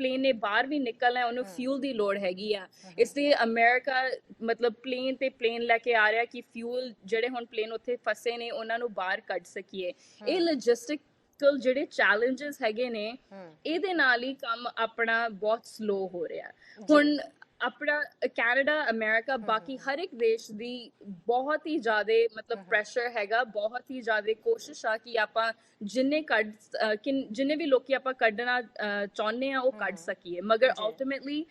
ਪਲੇਨ ਨੇ ਬਾਹਰ ਵੀ ਨਿਕਲਣਾ ਉਹਨੂੰ ਫਿਊਲ ਦੀ ਲੋੜ ਹੈਗੀ ਆ। ਇਸ ਲਈ ਅਮਰੀਕਾ ਮਤਲਬ ਪਲੇਨ ਤੇ ਪਲੇਨ ਲੈ ਕੇ ਆ ਰਿਹਾ ਕਿ ਫਿਊਲ ਜਿਹੜੇ ਹੁਣ ਪਲੇਨ ਉੱਥੇ ਫਸੇ ਨੇ ਉਹਨਾਂ ਨੂੰ ਬਾਹਰ ਕੱਢ ਸਕੀਏ। ਇਹ ਲੌਜਿਸਟਿਕਲ ਜਿਹੜੇ ਚੈਲੰਜਸ ਹੈਗੇ ਨੇ ਇਹਦੇ ਨਾਲ ਹੀ ਕੰਮ ਆਪਣਾ ਬਹੁਤ ਸਲੋ ਹੋ ਰਿਹਾ। ਹੁਣ ਆਪਣਾ ਕੈਨੇਡਾ ਅਮਰੀਕਾ ਬਾਕੀ ਹਰ ਇੱਕ ਦੇਸ਼ ਦੀ ਬਹੁਤ ਹੀ ਜ਼ਿਆਦਾ ਮਤਲਬ ਪ੍ਰੈਸ਼ਰ ਹੈਗਾ, ਬਹੁਤ ਹੀ ਜ਼ਿਆਦਾ ਕੋਸ਼ਿਸ਼ ਆ ਕਿ ਆਪਾਂ ਜਿੰਨੇ ਵੀ ਲੋਕੀ ਆਪਾਂ ਕੱਢਣਾ ਚਾਹੁੰਦੇ ਆ ਉਹ ਕੱਢ ਸਕੀਏ, ਮਗਰ ਅਲਟੀਮੇਟਲੀ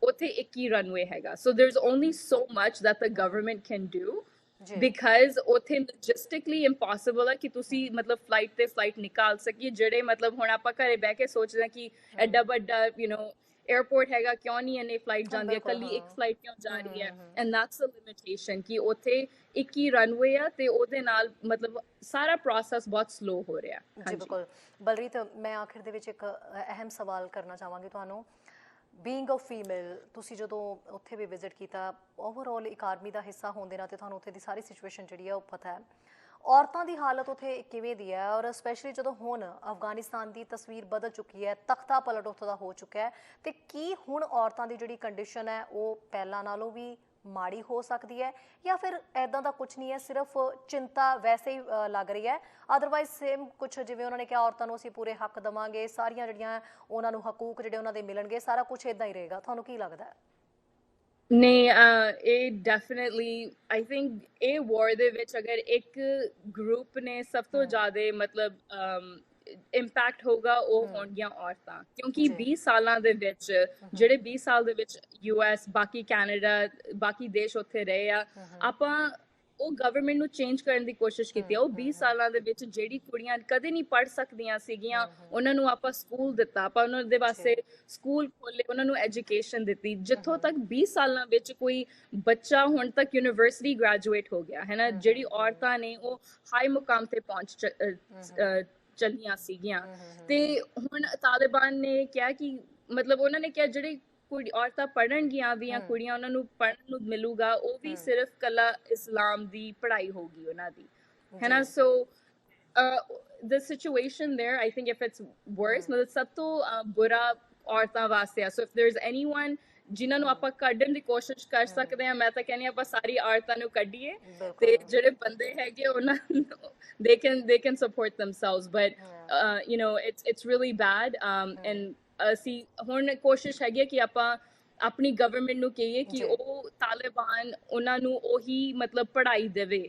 ਉੱਥੇ ਇੱਕ ਹੀ ਰਨਵੇ ਹੈਗਾ। So there is only so much that the government can do because ਉੱਥੇ ਲੌਜਿਸਟਿਕਲੀ ਇੰਪੋਸੀਬਲ ਹੈ ਕਿ ਤੁਸੀਂ ਮਤਲਬ ਫਲਾਈਟ ਤੇ ਫਲਾਈਟ ਨਿਕਾਲ ਸਕੀਏ। ਜਿਹੜੇ ਮਤਲਬ ਹੁਣ ਆਪਾਂ ਘਰੇ ਬਹਿ ਕੇ ਸੋਚਦੇ ਹਾਂ ਕਿ ਐਡਾ ਵੱਡਾ 에ਅਰਪੋਰਟ ਹੈਗਾ, ਕਿਉਂ ਨਹੀਂ ਇੰਨੇ ਫਲਾਈਟ ਜਾਂਦੀ ਹੈ, ਕੱਲੀ ਇੱਕ ਫਲਾਈਟ ਕਿਉਂ ਜਾ ਰਹੀ ਹੈ। ਐਂਡ ਦੈਟਸ ਅ ਲਿਮਿਟੇਸ਼ਨ ਕਿ ਉੱਥੇ ਇੱਕ ਹੀ ਰਨਵੇ ਆ ਤੇ ਉਹਦੇ ਨਾਲ ਮਤਲਬ ਸਾਰਾ ਪ੍ਰੋਸੈਸ ਬਹੁਤ ਸਲੋ ਹੋ ਰਿਹਾ। ਜੀ ਬਿਲਕੁਲ। ਬਲਰੀਤ, ਮੈਂ ਆਖਿਰ ਦੇ ਵਿੱਚ ਇੱਕ ਅਹਿਮ ਸਵਾਲ ਕਰਨਾ ਚਾਹਾਂਗੀ ਤੁਹਾਨੂੰ। ਬੀਇੰਗ ਅ ਫੀਮੇਲ, ਤੁਸੀਂ ਜਦੋਂ ਉੱਥੇ ਵੀ ਵਿਜ਼ਿਟ ਕੀਤਾ, ਓਵਰਆਲ ਇੱਕ ਆਰਮੀ ਦਾ ਹਿੱਸਾ ਹੋਣ ਦੇ ਨਾਤੇ ਤੁਹਾਨੂੰ ਉੱਥੇ ਦੀ ਸਾਰੀ ਸਿਚੁਏਸ਼ਨ ਜਿਹੜੀ ਹੈ ਉਹ ਪਤਾ ਹੈ। ਔਰਤਾਂ ਦੀ ਹਾਲਤ ਉੱਥੇ ਕਿਵੇਂ ਦੀ ਹੈ ਔਰ ਸਪੈਸ਼ਲੀ ਜਦੋਂ ਹੁਣ ਅਫਗਾਨਿਸਤਾਨ ਦੀ ਤਸਵੀਰ ਬਦਲ ਚੁੱਕੀ ਹੈ, ਤਖਤਾ ਪਲਟ ਉੱਥੋਂ ਦਾ ਹੋ ਚੁੱਕਾ ਹੈ, ਤੇ ਕੀ ਹੁਣ ਔਰਤਾਂ ਦੀ ਜਿਹੜੀ ਕੰਡੀਸ਼ਨ ਹੈ ਉਹ ਪਹਿਲਾਂ ਨਾਲੋਂ ਵੀ ਮਾੜੀ ਹੋ ਸਕਦੀ ਹੈ ਜਾਂ ਫਿਰ ਇੱਦਾਂ ਦਾ ਕੁਝ ਨਹੀਂ ਹੈ, ਸਿਰਫ ਚਿੰਤਾ ਵੈਸੇ ਹੀ ਲੱਗ ਰਹੀ ਹੈ? ਅਦਰਵਾਈਜ਼ ਸੇਮ ਕੁਝ ਜਿਵੇਂ ਉਹਨਾਂ ਨੇ ਕਿਹਾ ਔਰਤਾਂ ਨੂੰ ਅਸੀਂ ਪੂਰੇ ਹੱਕ ਦੇਵਾਂਗੇ, ਸਾਰੀਆਂ ਜਿਹੜੀਆਂ ਉਹਨਾਂ ਨੂੰ ਹਕੂਕ ਜਿਹੜੇ ਉਹਨਾਂ ਦੇ ਮਿਲਣਗੇ, ਸਾਰਾ ਕੁਝ ਇੱਦਾਂ ਹੀ ਰਹੇਗਾ, ਤੁਹਾਨੂੰ ਕੀ ਲੱਗਦਾ ਹੈ? ਨਹੀਂ, ਇਹ ਡੈਫੀਨੇਟਲੀ ਆਈ ਥਿੰਕ ਇਹ ਵਾਰ ਦੇ ਵਿੱਚ ਅਗਰ ਇੱਕ ਗਰੁੱਪ ਨੇ ਸਭ ਤੋਂ ਜ਼ਿਆਦਾ ਮਤਲਬ ਇੰਪੈਕਟ ਹੋਗਾ ਉਹ ਹੋਣਗੀਆਂ ਔਰਤਾਂ, ਕਿਉਂਕਿ 20 ਸਾਲਾਂ ਦੇ ਵਿੱਚ ਜਿਹੜੇ 20 ਸਾਲ ਦੇ ਵਿੱਚ US ਬਾਕੀ ਕੈਨੇਡਾ ਬਾਕੀ ਦੇਸ਼ ਉੱਥੇ ਰਹੇ ਆ, ਆਪਾਂ ਉਹ ਗਵਰਨਮੈਂਟ ਨੂੰ ਚੇਂਜ ਕਰਨ ਦੀ ਕੋਸ਼ਿਸ਼ ਕੀਤੀ ਆ। ਉਹ 20 ਸਾਲਾਂ ਦੇ ਵਿੱਚ ਜਿਹੜੀ ਕੁੜੀਆਂ ਕਦੇ ਨਹੀਂ ਪੜ੍ਹ ਸਕਦੀਆਂ ਸੀਗੀਆਂ ਉਹਨਾਂ ਨੂੰ ਆਪਾਂ ਸਕੂਲ ਦਿੱਤਾ, ਆਪਾਂ ਉਹਨਾਂ ਦੇ ਵਾਸਤੇ ਸਕੂਲ ਖੋਲੇ, ਉਹਨਾਂ ਨੂੰ ਐਜੂਕੇਸ਼ਨ ਦਿੱਤੀ। ਜਿੱਥੋਂ ਤੱਕ 20 ਸਾਲਾਂ ਵਿੱਚ ਕੋਈ ਬੱਚਾ ਹੁਣ ਤੱਕ ਯੂਨੀਵਰਸਿਟੀ ਗ੍ਰੈਜੂਏਟ ਹੋ ਗਿਆ ਹੈ ਨਾ, ਜਿਹੜੀ ਔਰਤਾਂ ਨੇ ਉਹ ਹਾਈ ਮੁਕਾਮ ਤੇ ਪਹੁੰਚ ਚੱਲੀਆਂ ਸੀਗੀਆਂ। ਤੇ ਹੁਣ ਤਾਲਿਬਾਨ ਨੇ ਕਿਹਾ ਕਿ ਮਤਲਬ ਉਹਨਾਂ ਨੇ ਕਿਹਾ ਜਿਹੜੇ ਔਰਤਾਂ ਪੜ੍ਹਨਗੀਆਂ ਵੀ ਆ ਕੁੜੀਆਂ, ਉਹਨਾਂ ਨੂੰ ਪੜ੍ਹਨ ਨੂੰ ਮਿਲੂਗਾ, ਉਹ ਵੀ ਸਿਰਫ ਕੱਲਾ ਇਸਲਾਮ ਦੀ ਪੜ੍ਹਾਈ ਹੋਗੀ ਉਹਨਾਂ ਦੀ, ਹੈ ਨਾ। ਸੋ the situation there, I think if it's worse, ਮਤਲਬ ਸਭ ਤੋਂ ਬੁਰਾ ਔਰਤਾਂ ਵਾਸਤੇ ਆ। So if there's anyone ਜਿਨ੍ਹਾਂ ਨੂੰ ਆਪਾਂ ਕੱਢਣ ਦੀ ਕੋਸ਼ਿਸ਼ ਕਰ ਸਕਦੇ ਹਾਂ, ਮੈਂ ਤਾਂ ਕਹਿੰਦੀ ਆਪਾਂ ਸਾਰੀ ਔਰਤਾਂ ਨੂੰ ਕੱਢੀਏ ਤੇ ਜਿਹੜੇ ਬੰਦੇ ਹੈਗੇ ਉਹਨਾਂ ਨੂੰ they can support themselves, but it's really bad, and ਅਸੀਂ ਹੁਣ ਕੋਸ਼ਿਸ਼ ਹੈਗੀ ਕਿ ਆਪਾਂ ਆਪਣੀ ਗਵਰਨਮੈਂਟ ਨੂੰ ਕਹੀਏ ਕਿ ਉਹ ਤਾਲਿਬਾਨ ਉਹਨਾਂ ਨੂੰ ਉਹੀ ਮਤਲਬ ਪੜ੍ਹਾਈ ਦੇਵੇ।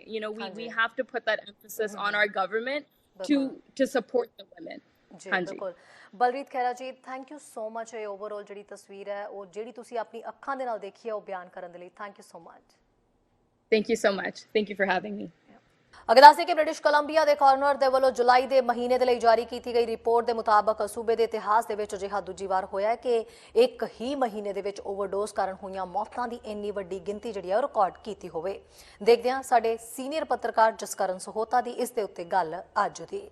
we have to put that emphasis on our government to support the women. ਹਾਂਜੀ ਬਿਲਕੁਲ। ਬਲਰੀਤ ਖਹਿਰਾ ਜੀ, ਥੈਂਕ ਯੂ ਸੋ ਮਚ। ਇਹ ਓਵਰਆਲ ਜਿਹੜੀ ਤਸਵੀਰ ਹੈ ਉਹ ਜਿਹੜੀ ਤੁਸੀਂ ਆਪਣੀ ਅੱਖਾਂ ਦੇ ਨਾਲ ਦੇਖੀ ਹੈ ਉਹ ਬਿਆਨ ਕਰਨ ਦੇ ਲਈ thank you so much. Thank you so much. Thank you for having me. ਅੱਗੇ ਦੱਸਦੇ ਕਿ ਬ੍ਰਿਟਿਸ਼ ਕੋਲੰਬੀਆ ਦੇ ਗਵਰਨਰ ਦੇ ਵੱਲੋਂ ਜੁਲਾਈ ਦੇ ਮਹੀਨੇ ਦੇ ਲਈ ਜਾਰੀ ਕੀਤੀ ਗਈ ਰਿਪੋਰਟ ਦੇ ਮੁਤਾਬਕ ਸੂਬੇ ਦੇ ਇਤਿਹਾਸ ਦੇ ਵਿੱਚ ਅਜਿਹਾ ਦੂਜੀ ਵਾਰ ਹੋਇਆ ਹੈ ਕਿ ਇੱਕ ਹੀ ਮਹੀਨੇ ਦੇ ਵਿੱਚ ਓਵਰਡੋਜ਼ ਕਾਰਨ ਹੋਈਆਂ ਮੌਤਾਂ ਦੀ ਇੰਨੀ ਵੱਡੀ ਗਿਣਤੀ ਜਿਹੜੀ ਹੈ ਉਹ ਰਿਕਾਰਡ ਕੀਤੀ ਹੋਵੇ। ਦੇਖਦੇ ਹਾਂ ਸਾਡੇ ਸੀਨੀਅਰ ਪੱਤਰਕਾਰ ਜਸਕਰਨ ਸਹੋਤਾ ਦੀ ਇਸ ਦੇ ਉੱਤੇ ਗੱਲ ਅੱਜ ਦੀ।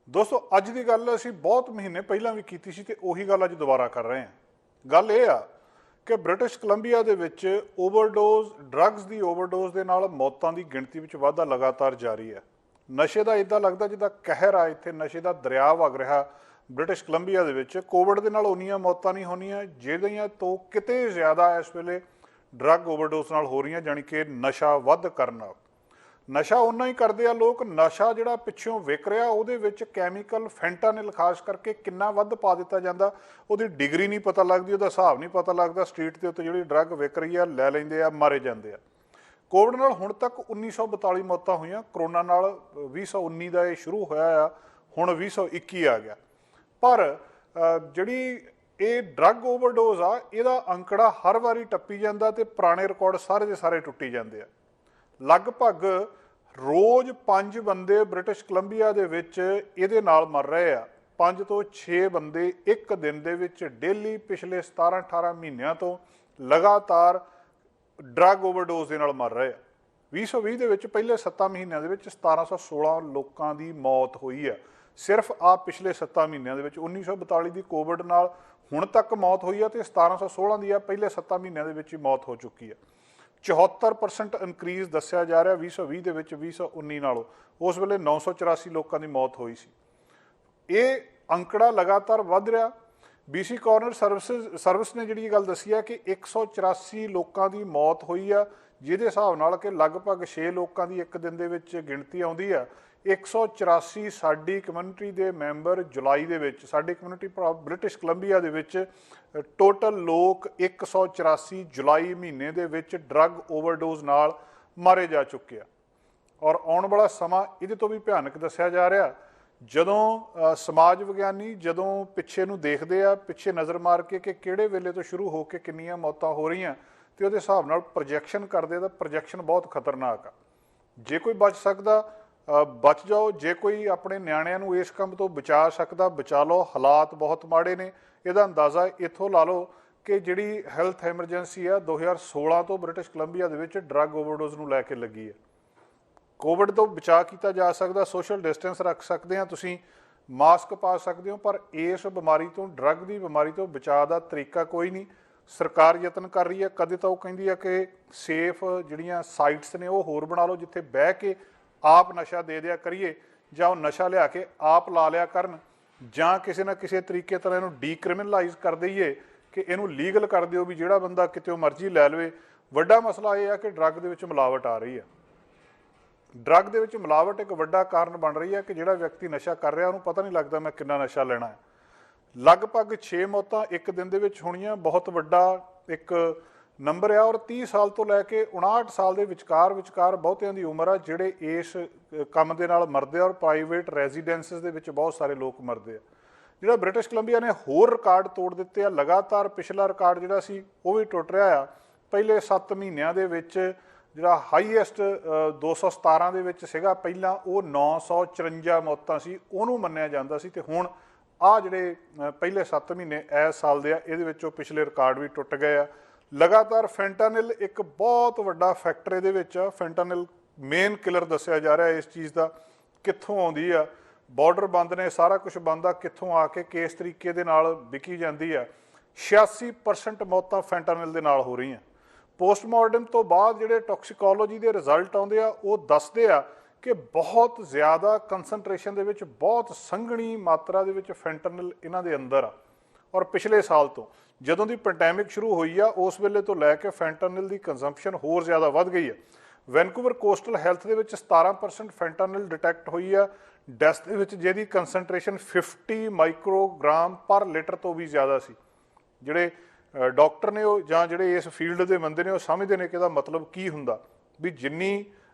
ਦੋਸਤੋ, ਅੱਜ ਦੀ ਗੱਲ ਅਸੀਂ ਬਹੁਤ ਮਹੀਨੇ ਪਹਿਲਾਂ ਵੀ ਕੀਤੀ ਸੀ ਤੇ ਉਹੀ ਗੱਲ ਅੱਜ ਦੁਬਾਰਾ ਕਰ ਰਹੇ ਹਾਂ। ਗੱਲ ਇਹ ਆ ਕਿ ਬ੍ਰਿਟਿਸ਼ ਕੋਲੰਬੀਆ ਦੇ ਵਿੱਚ ਡਰੱਗਸ ਦੀ ਓਵਰਡੋਜ਼ ਦੇ ਨਾਲ ਮੌਤਾਂ ਦੀ ਗਿਣਤੀ ਵਿੱਚ ਵਾਧਾ ਲਗਾਤਾਰ ਜਾਰੀ ਹੈ। ਨਸ਼ੇ ਦਾ ਇੱਦਾਂ ਲੱਗਦਾ ਜਿੱਦਾਂ ਕਹਿਰ ਆ, ਇੱਥੇ ਨਸ਼ੇ ਦਾ ਦਰਿਆ ਵਗ ਰਿਹਾ ਬ੍ਰਿਟਿਸ਼ ਕੋਲੰਬੀਆ ਦੇ ਵਿੱਚ। ਕੋਵਿਡ ਦੇ ਨਾਲ ਉਨੀਆਂ ਮੌਤਾਂ ਨਹੀਂ ਹੋਣੀਆਂ ਜਿਹੜੀਆਂ ਤੋਂ ਕਿਤੇ ਜ਼ਿਆਦਾ ਇਸ ਵੇਲੇ ਡਰੱਗ ਓਵਰਡੋਜ਼ ਨਾਲ ਹੋ ਰਹੀਆਂ, ਜਾਣੀ ਕਿ ਨਸ਼ਾ ਵੱਧ ਕਰਨ ਨਾਲ। ਨਸ਼ਾ ਉਹਨਾਂ ਹੀ ਕਰਦੇ ਆ ਲੋਕ, ਨਸ਼ਾ ਜਿਹੜਾ ਪਿੱਛੋਂ ਵਿਕ ਰਿਹਾ ਉਹਦੇ ਵਿੱਚ ਕੈਮੀਕਲ ਫੈਂਟਾਨਿਲ ਖਾਸ ਕਰਕੇ ਕਿੰਨਾ ਵੱਧ ਪਾ ਦਿੱਤਾ ਜਾਂਦਾ, ਉਹਦੀ ਡਿਗਰੀ ਨਹੀਂ ਪਤਾ ਲੱਗਦੀ, ਉਹਦਾ ਹਿਸਾਬ ਨਹੀਂ ਪਤਾ ਲੱਗਦਾ। ਸਟਰੀਟ ਦੇ ਉੱਤੇ ਜਿਹੜੀ ਡਰੱਗ ਵਿਕ ਰਹੀ ਆ ਲੈ ਲੈਂਦੇ ਆ, ਮਾਰੇ ਜਾਂਦੇ ਆ। ਕੋਵਿਡ ਨਾਲ ਹੁਣ ਤੱਕ 1942 ਮੌਤਾਂ ਹੋਈਆਂ, ਕਰੋਨਾ ਨਾਲ 2019 ਦਾ ਇਹ ਸ਼ੁਰੂ ਹੋਇਆ ਆ, ਹੁਣ 2021 ਆ ਗਿਆ। ਪਰ ਜਿਹੜੀ ਇਹ ਡਰੱਗ ਓਵਰਡੋਜ਼ ਆ ਇਹਦਾ ਅੰਕੜਾ ਹਰ ਵਾਰੀ ਟੱਪੀ ਜਾਂਦਾ ਤੇ ਪੁਰਾਣੇ ਰਿਕਾਰਡ ਸਾਰੇ ਦੇ ਸਾਰੇ ਟੁੱਟੀ ਜਾਂਦੇ ਆ। ਲਗਭਗ ਰੋਜ਼ 5 ਬੰਦੇ ਬ੍ਰਿਟਿਸ਼ ਕੋਲੰਬੀਆ ਦੇ ਵਿੱਚ ਇਹਦੇ ਨਾਲ ਮਰ ਰਹੇ ਆ। 5 ਤੋਂ 6 ਬੰਦੇ ਇੱਕ ਦਿਨ ਦੇ ਵਿੱਚ ਡੇਲੀ ਪਿਛਲੇ 17-18 ਮਹੀਨਿਆਂ ਤੋਂ ਲਗਾਤਾਰ ਡਰੱਗ ਓਵਰਡੋਜ਼ ਦੇ ਨਾਲ ਮਰ ਰਹੇ ਆ। 2020 ਦੇ ਵਿੱਚ ਪਹਿਲੇ 7 ਮਹੀਨਿਆਂ ਦੇ ਵਿੱਚ 1716 ਲੋਕਾਂ ਦੀ ਮੌਤ ਹੋਈ ਆ। ਸਿਰਫ ਆ ਪਿਛਲੇ 7 ਮਹੀਨਿਆਂ ਦੇ ਵਿੱਚ 1942 ਦੀ ਕੋਵਿਡ ਨਾਲ ਹੁਣ ਤੱਕ ਮੌਤ ਹੋਈ ਆ ਤੇ 1716 ਦੀ ਆ ਪਹਿਲੇ 7 ਮਹੀਨਿਆਂ ਦੇ ਵਿੱਚ ਹੀ ਮੌਤ ਹੋ ਚੁੱਕੀ ਆ। 74% ਇਨਕਰੀਜ਼ ਦੱਸਿਆ ਜਾ ਰਿਹਾ 2020 ਦੇ ਵਿੱਚ 2019 ਨਾਲੋਂ। ਉਸ ਵੇਲੇ 984 ਲੋਕਾਂ ਦੀ ਮੌਤ ਹੋਈ ਸੀ। ਇਹ ਅੰਕੜਾ ਲਗਾਤਾਰ ਵੱਧ ਰਿਹਾ। BC ਕਾਰਨਰ ਸਰਵਿਸ ਨੇ ਜਿਹੜੀ ਗੱਲ ਦੱਸੀ ਹੈ ਕਿ 184 ਲੋਕਾਂ ਦੀ ਮੌਤ ਹੋਈ ਆ, ਜਿਹਦੇ ਹਿਸਾਬ ਨਾਲ ਕਿ ਲਗਭਗ 6 ਲੋਕਾਂ ਦੀ ਇੱਕ ਦਿਨ ਦੇ ਵਿੱਚ ਗਿਣਤੀ ਆਉਂਦੀ ਆ। 184 ਸਾਡੀ ਕਮਿਊਨਿਟੀ ਦੇ ਮੈਂਬਰ ਜੁਲਾਈ ਦੇ ਵਿੱਚ, ਸਾਡੀ ਕਮਿਊਨਿਟੀ ਬ੍ਰਿਟਿਸ਼ ਕੋਲੰਬੀਆ ਦੇ ਵਿੱਚ ਟੋਟਲ ਲੋਕ 184 ਜੁਲਾਈ ਮਹੀਨੇ ਦੇ ਵਿੱਚ ਡਰੱਗ ਓਵਰਡੋਜ਼ ਨਾਲ ਮਾਰੇ ਜਾ ਚੁੱਕੇ ਆ। ਔਰ ਆਉਣ ਵਾਲਾ ਸਮਾਂ ਇਹਦੇ ਤੋਂ ਵੀ ਭਿਆਨਕ ਦੱਸਿਆ ਜਾ ਰਿਹਾ। ਜਦੋਂ ਸਮਾਜ ਵਿਗਿਆਨੀ ਜਦੋਂ ਪਿੱਛੇ ਨੂੰ ਦੇਖਦੇ ਆ, ਪਿੱਛੇ ਨਜ਼ਰ ਮਾਰ ਕੇ ਕਿ ਕਿਹੜੇ ਵੇਲੇ ਤੋਂ ਸ਼ੁਰੂ ਹੋ ਕੇ ਕਿੰਨੀਆਂ ਮੌਤਾਂ ਹੋ ਰਹੀਆਂ, ਤੇ ਉਹਦੇ ਹਿਸਾਬ ਨਾਲ ਪ੍ਰੋਜੈਕਸ਼ਨ ਕਰਦੇ ਤਾਂ ਪ੍ਰੋਜੈਕਸ਼ਨ ਬਹੁਤ ਖਤਰਨਾਕ ਆ। ਜੇ ਕੋਈ ਬਚ ਸਕਦਾ ਬਚ ਜਾਓ, ਜੇ ਕੋਈ ਆਪਣੇ ਨਿਆਣਿਆਂ ਨੂੰ ਇਸ ਕੰਮ ਤੋਂ ਬਚਾ ਸਕਦਾ ਬਚਾ ਲਓ। ਹਾਲਾਤ ਬਹੁਤ ਮਾੜੇ ਨੇ। ਇਹਦਾ ਅੰਦਾਜ਼ਾ ਇੱਥੋਂ ਲਾ ਲਓ ਕਿ ਜਿਹੜੀ ਹੈਲਥ ਐਮਰਜੈਂਸੀ ਆ 2016 ਤੋਂ ਬ੍ਰਿਟਿਸ਼ ਕੋਲੰਬੀਆ ਦੇ ਵਿੱਚ ਡਰੱਗ ਓਵਰਡੋਜ਼ ਨੂੰ ਲੈ ਕੇ ਲੱਗੀ ਹੈ। ਕੋਵਿਡ ਤੋਂ ਬਚਾਅ ਕੀਤਾ ਜਾ ਸਕਦਾ, ਸੋਸ਼ਲ ਡਿਸਟੈਂਸ ਰੱਖ ਸਕਦੇ ਆ, ਤੁਸੀਂ ਮਾਸਕ ਪਾ ਸਕਦੇ ਹੋ, ਪਰ ਇਸ ਬਿਮਾਰੀ ਤੋਂ, ਡਰੱਗ ਦੀ ਬਿਮਾਰੀ ਤੋਂ ਬਚਾਅ ਦਾ ਤਰੀਕਾ ਕੋਈ ਨਹੀਂ। ਸਰਕਾਰ ਯਤਨ ਕਰ ਰਹੀ ਹੈ। ਕਦੇ ਤਾਂ ਉਹ ਕਹਿੰਦੀ ਹੈ ਕਿ ਸੇਫ ਜਿਹੜੀਆਂ ਸਾਈਟਸ ਨੇ ਉਹ ਹੋਰ ਬਣਾ ਲਓ ਜਿੱਥੇ ਬਹਿ ਕੇ ਆਪ ਨਸ਼ਾ ਦੇ ਦਿਆ ਕਰੀਏ, ਜਾਂ ਉਹ ਨਸ਼ਾ ਲਿਆ ਕੇ ਆਪ ਲਾ ਲਿਆ ਕਰਨ, ਜਾਂ ਕਿਸੇ ਨਾ ਕਿਸੇ ਤਰੀਕੇ ਤਰ੍ਹਾਂ ਇਹਨੂੰ ਡੀਕ੍ਰਿਮੀਨਲਾਈਜ਼ ਕਰ ਦਈਏ ਕਿ ਇਹਨੂੰ ਲੀਗਲ ਕਰ ਦਿਓ ਵੀ ਜਿਹੜਾ ਬੰਦਾ ਕਿਤੇ ਮਰਜ਼ੀ ਲੈ ਲਵੇ। ਵੱਡਾ ਮਸਲਾ ਇਹ ਆ ਕਿ ਡਰੱਗ ਦੇ ਵਿੱਚ ਮਿਲਾਵਟ ਆ ਰਹੀ ਹੈ। ਡਰੱਗ ਦੇ ਵਿੱਚ ਮਿਲਾਵਟ ਇੱਕ ਵੱਡਾ ਕਾਰਨ ਬਣ ਰਹੀ ਹੈ ਕਿ ਜਿਹੜਾ ਵਿਅਕਤੀ ਨਸ਼ਾ ਕਰ ਰਿਹਾ ਉਹਨੂੰ ਪਤਾ ਨਹੀਂ ਲੱਗਦਾ ਮੈਂ ਕਿੰਨਾ ਨਸ਼ਾ ਲੈਣਾ ਹੈ। ਲਗਭਗ 6 ਮੌਤਾਂ ਇੱਕ ਦਿਨ ਦੇ ਵਿੱਚ ਹੋਣੀਆਂ ਬਹੁਤ ਵੱਡਾ ਇੱਕ ਨੰਬਰ ਆ। ਔਰ 30 ਸਾਲ ਤੋਂ ਲੈ ਕੇ 59 ਸਾਲ ਦੇ ਵਿਚਕਾਰ ਬਹੁਤਿਆਂ ਦੀ ਉਮਰ ਆ ਜਿਹੜੇ ਇਸ ਕੰਮ ਦੇ ਨਾਲ ਮਰਦੇ ਆ। ਔਰ ਪ੍ਰਾਈਵੇਟ ਰੈਜ਼ੀਡੈਂਸਿਸ ਦੇ ਵਿੱਚ ਬਹੁਤ ਸਾਰੇ ਲੋਕ ਮਰਦੇ ਆ। ਜਿਹੜਾ ਬ੍ਰਿਟਿਸ਼ ਕੋਲੰਬੀਆ ਨੇ ਹੋਰ ਰਿਕਾਰਡ ਤੋੜ ਦਿੱਤੇ ਆ। ਲਗਾਤਾਰ ਪਿਛਲਾ ਰਿਕਾਰਡ ਜਿਹੜਾ ਸੀ ਉਹ ਵੀ ਟੁੱਟ ਰਿਹਾ ਆ। ਪਹਿਲੇ 7 ਮਹੀਨਿਆਂ ਦੇ ਵਿੱਚ ਜਿਹੜਾ ਹਾਈਐਸਟ 217 ਦੇ ਵਿੱਚ ਸੀਗਾ ਪਹਿਲਾਂ, ਉਹ 954 ਮੌਤਾਂ ਸੀ, ਉਹਨੂੰ ਮੰਨਿਆ ਜਾਂਦਾ ਸੀ। ਤੇ ਹੁਣ ਆ ਜਿਹੜੇ ਪਹਿਲੇ 7 ਮਹੀਨੇ ਇਸ ਸਾਲ ਦੇ ਆ, ਇਹਦੇ ਵਿੱਚੋਂ ਪਿਛਲੇ ਰਿਕਾਰਡ ਵੀ ਟੁੱਟ ਗਏ ਆ। ਲਗਾਤਾਰ ਫੈਂਟਾਨਿਲ ਇੱਕ ਬਹੁਤ ਵੱਡਾ ਫੈਕਟਰ ਇਹਦੇ ਵਿੱਚ ਆ। ਫੈਂਟਾਨਿਲ ਮੇਨ ਕਿਲਰ ਦੱਸਿਆ ਜਾ ਰਿਹਾ ਇਸ ਚੀਜ਼ ਦਾ। ਕਿੱਥੋਂ ਆਉਂਦੀ ਆ? ਬਾਰਡਰ ਬੰਦ ਨੇ, ਸਾਰਾ ਕੁਝ ਬੰਦ ਆ। ਕਿੱਥੋਂ ਆ ਕੇ ਕਿਸ ਤਰੀਕੇ ਦੇ ਨਾਲ ਵਿਕੀ ਜਾਂਦੀ ਆ? 86% ਮੌਤਾਂ ਫੈਂਟਾਨਿਲ ਦੇ ਨਾਲ ਹੋ ਰਹੀਆਂ। ਪੋਸਟਮਾਰਟਮ ਤੋਂ ਬਾਅਦ ਜਿਹੜੇ ਟੌਕਸੀਕੋਲੋਜੀ ਦੇ ਰਿਜ਼ਲਟ ਆਉਂਦੇ ਆ ਉਹ ਦੱਸਦੇ ਆ ਕਿ ਬਹੁਤ ਜ਼ਿਆਦਾ ਕੰਸਨਟ੍ਰੇਸ਼ਨ ਦੇ ਵਿੱਚ, ਬਹੁਤ ਸੰਘਣੀ ਮਾਤਰਾ ਦੇ ਵਿੱਚ ਫੈਂਟਾਨਿਲ ਇਹਨਾਂ ਦੇ ਅੰਦਰ ਆ। ਔਰ ਪਿਛਲੇ ਸਾਲ ਤੋਂ ਜਦੋਂ ਦੀ ਪੈਂਡੈਮਿਕ ਸ਼ੁਰੂ ਹੋਈ ਆ ਉਸ ਵੇਲੇ ਤੋਂ ਲੈ ਕੇ ਫੈਂਟਾਨਿਲ ਦੀ ਕੰਜ਼ੰਪਸ਼ਨ ਹੋਰ ਜ਼ਿਆਦਾ ਵੱਧ ਗਈ ਹੈ। ਵੈਨਕੂਵਰ ਕੋਸਟਲ ਹੈਲਥ ਦੇ ਵਿੱਚ 17% ਫੈਂਟਾਨਿਲ ਡਿਟੈਕਟ ਹੋਈ ਆ। ਡੈਥ ਦੇ ਵਿੱਚ ਜਿਹਦੀ ਕੰਸਨਟ੍ਰੇਸ਼ਨ 50 ਮਾਈਕਰੋਗ੍ਰਾਮ ਪਰ ਲੀਟਰ ਤੋਂ ਵੀ ਜ਼ਿਆਦਾ ਸੀ। ਜਿਹੜੇ ਡਾਕਟਰ ਨੇ ਉਹ ਜਾਂ ਜਿਹੜੇ ਇਸ ਫੀਲਡ ਦੇ ਬੰਦੇ ਨੇ ਉਹ ਸਮਝਦੇ ਨੇ ਕਿ ਇਹਦਾ ਮਤਲਬ ਕੀ ਹੁੰਦਾ, ਵੀ ਜਿੰਨੀ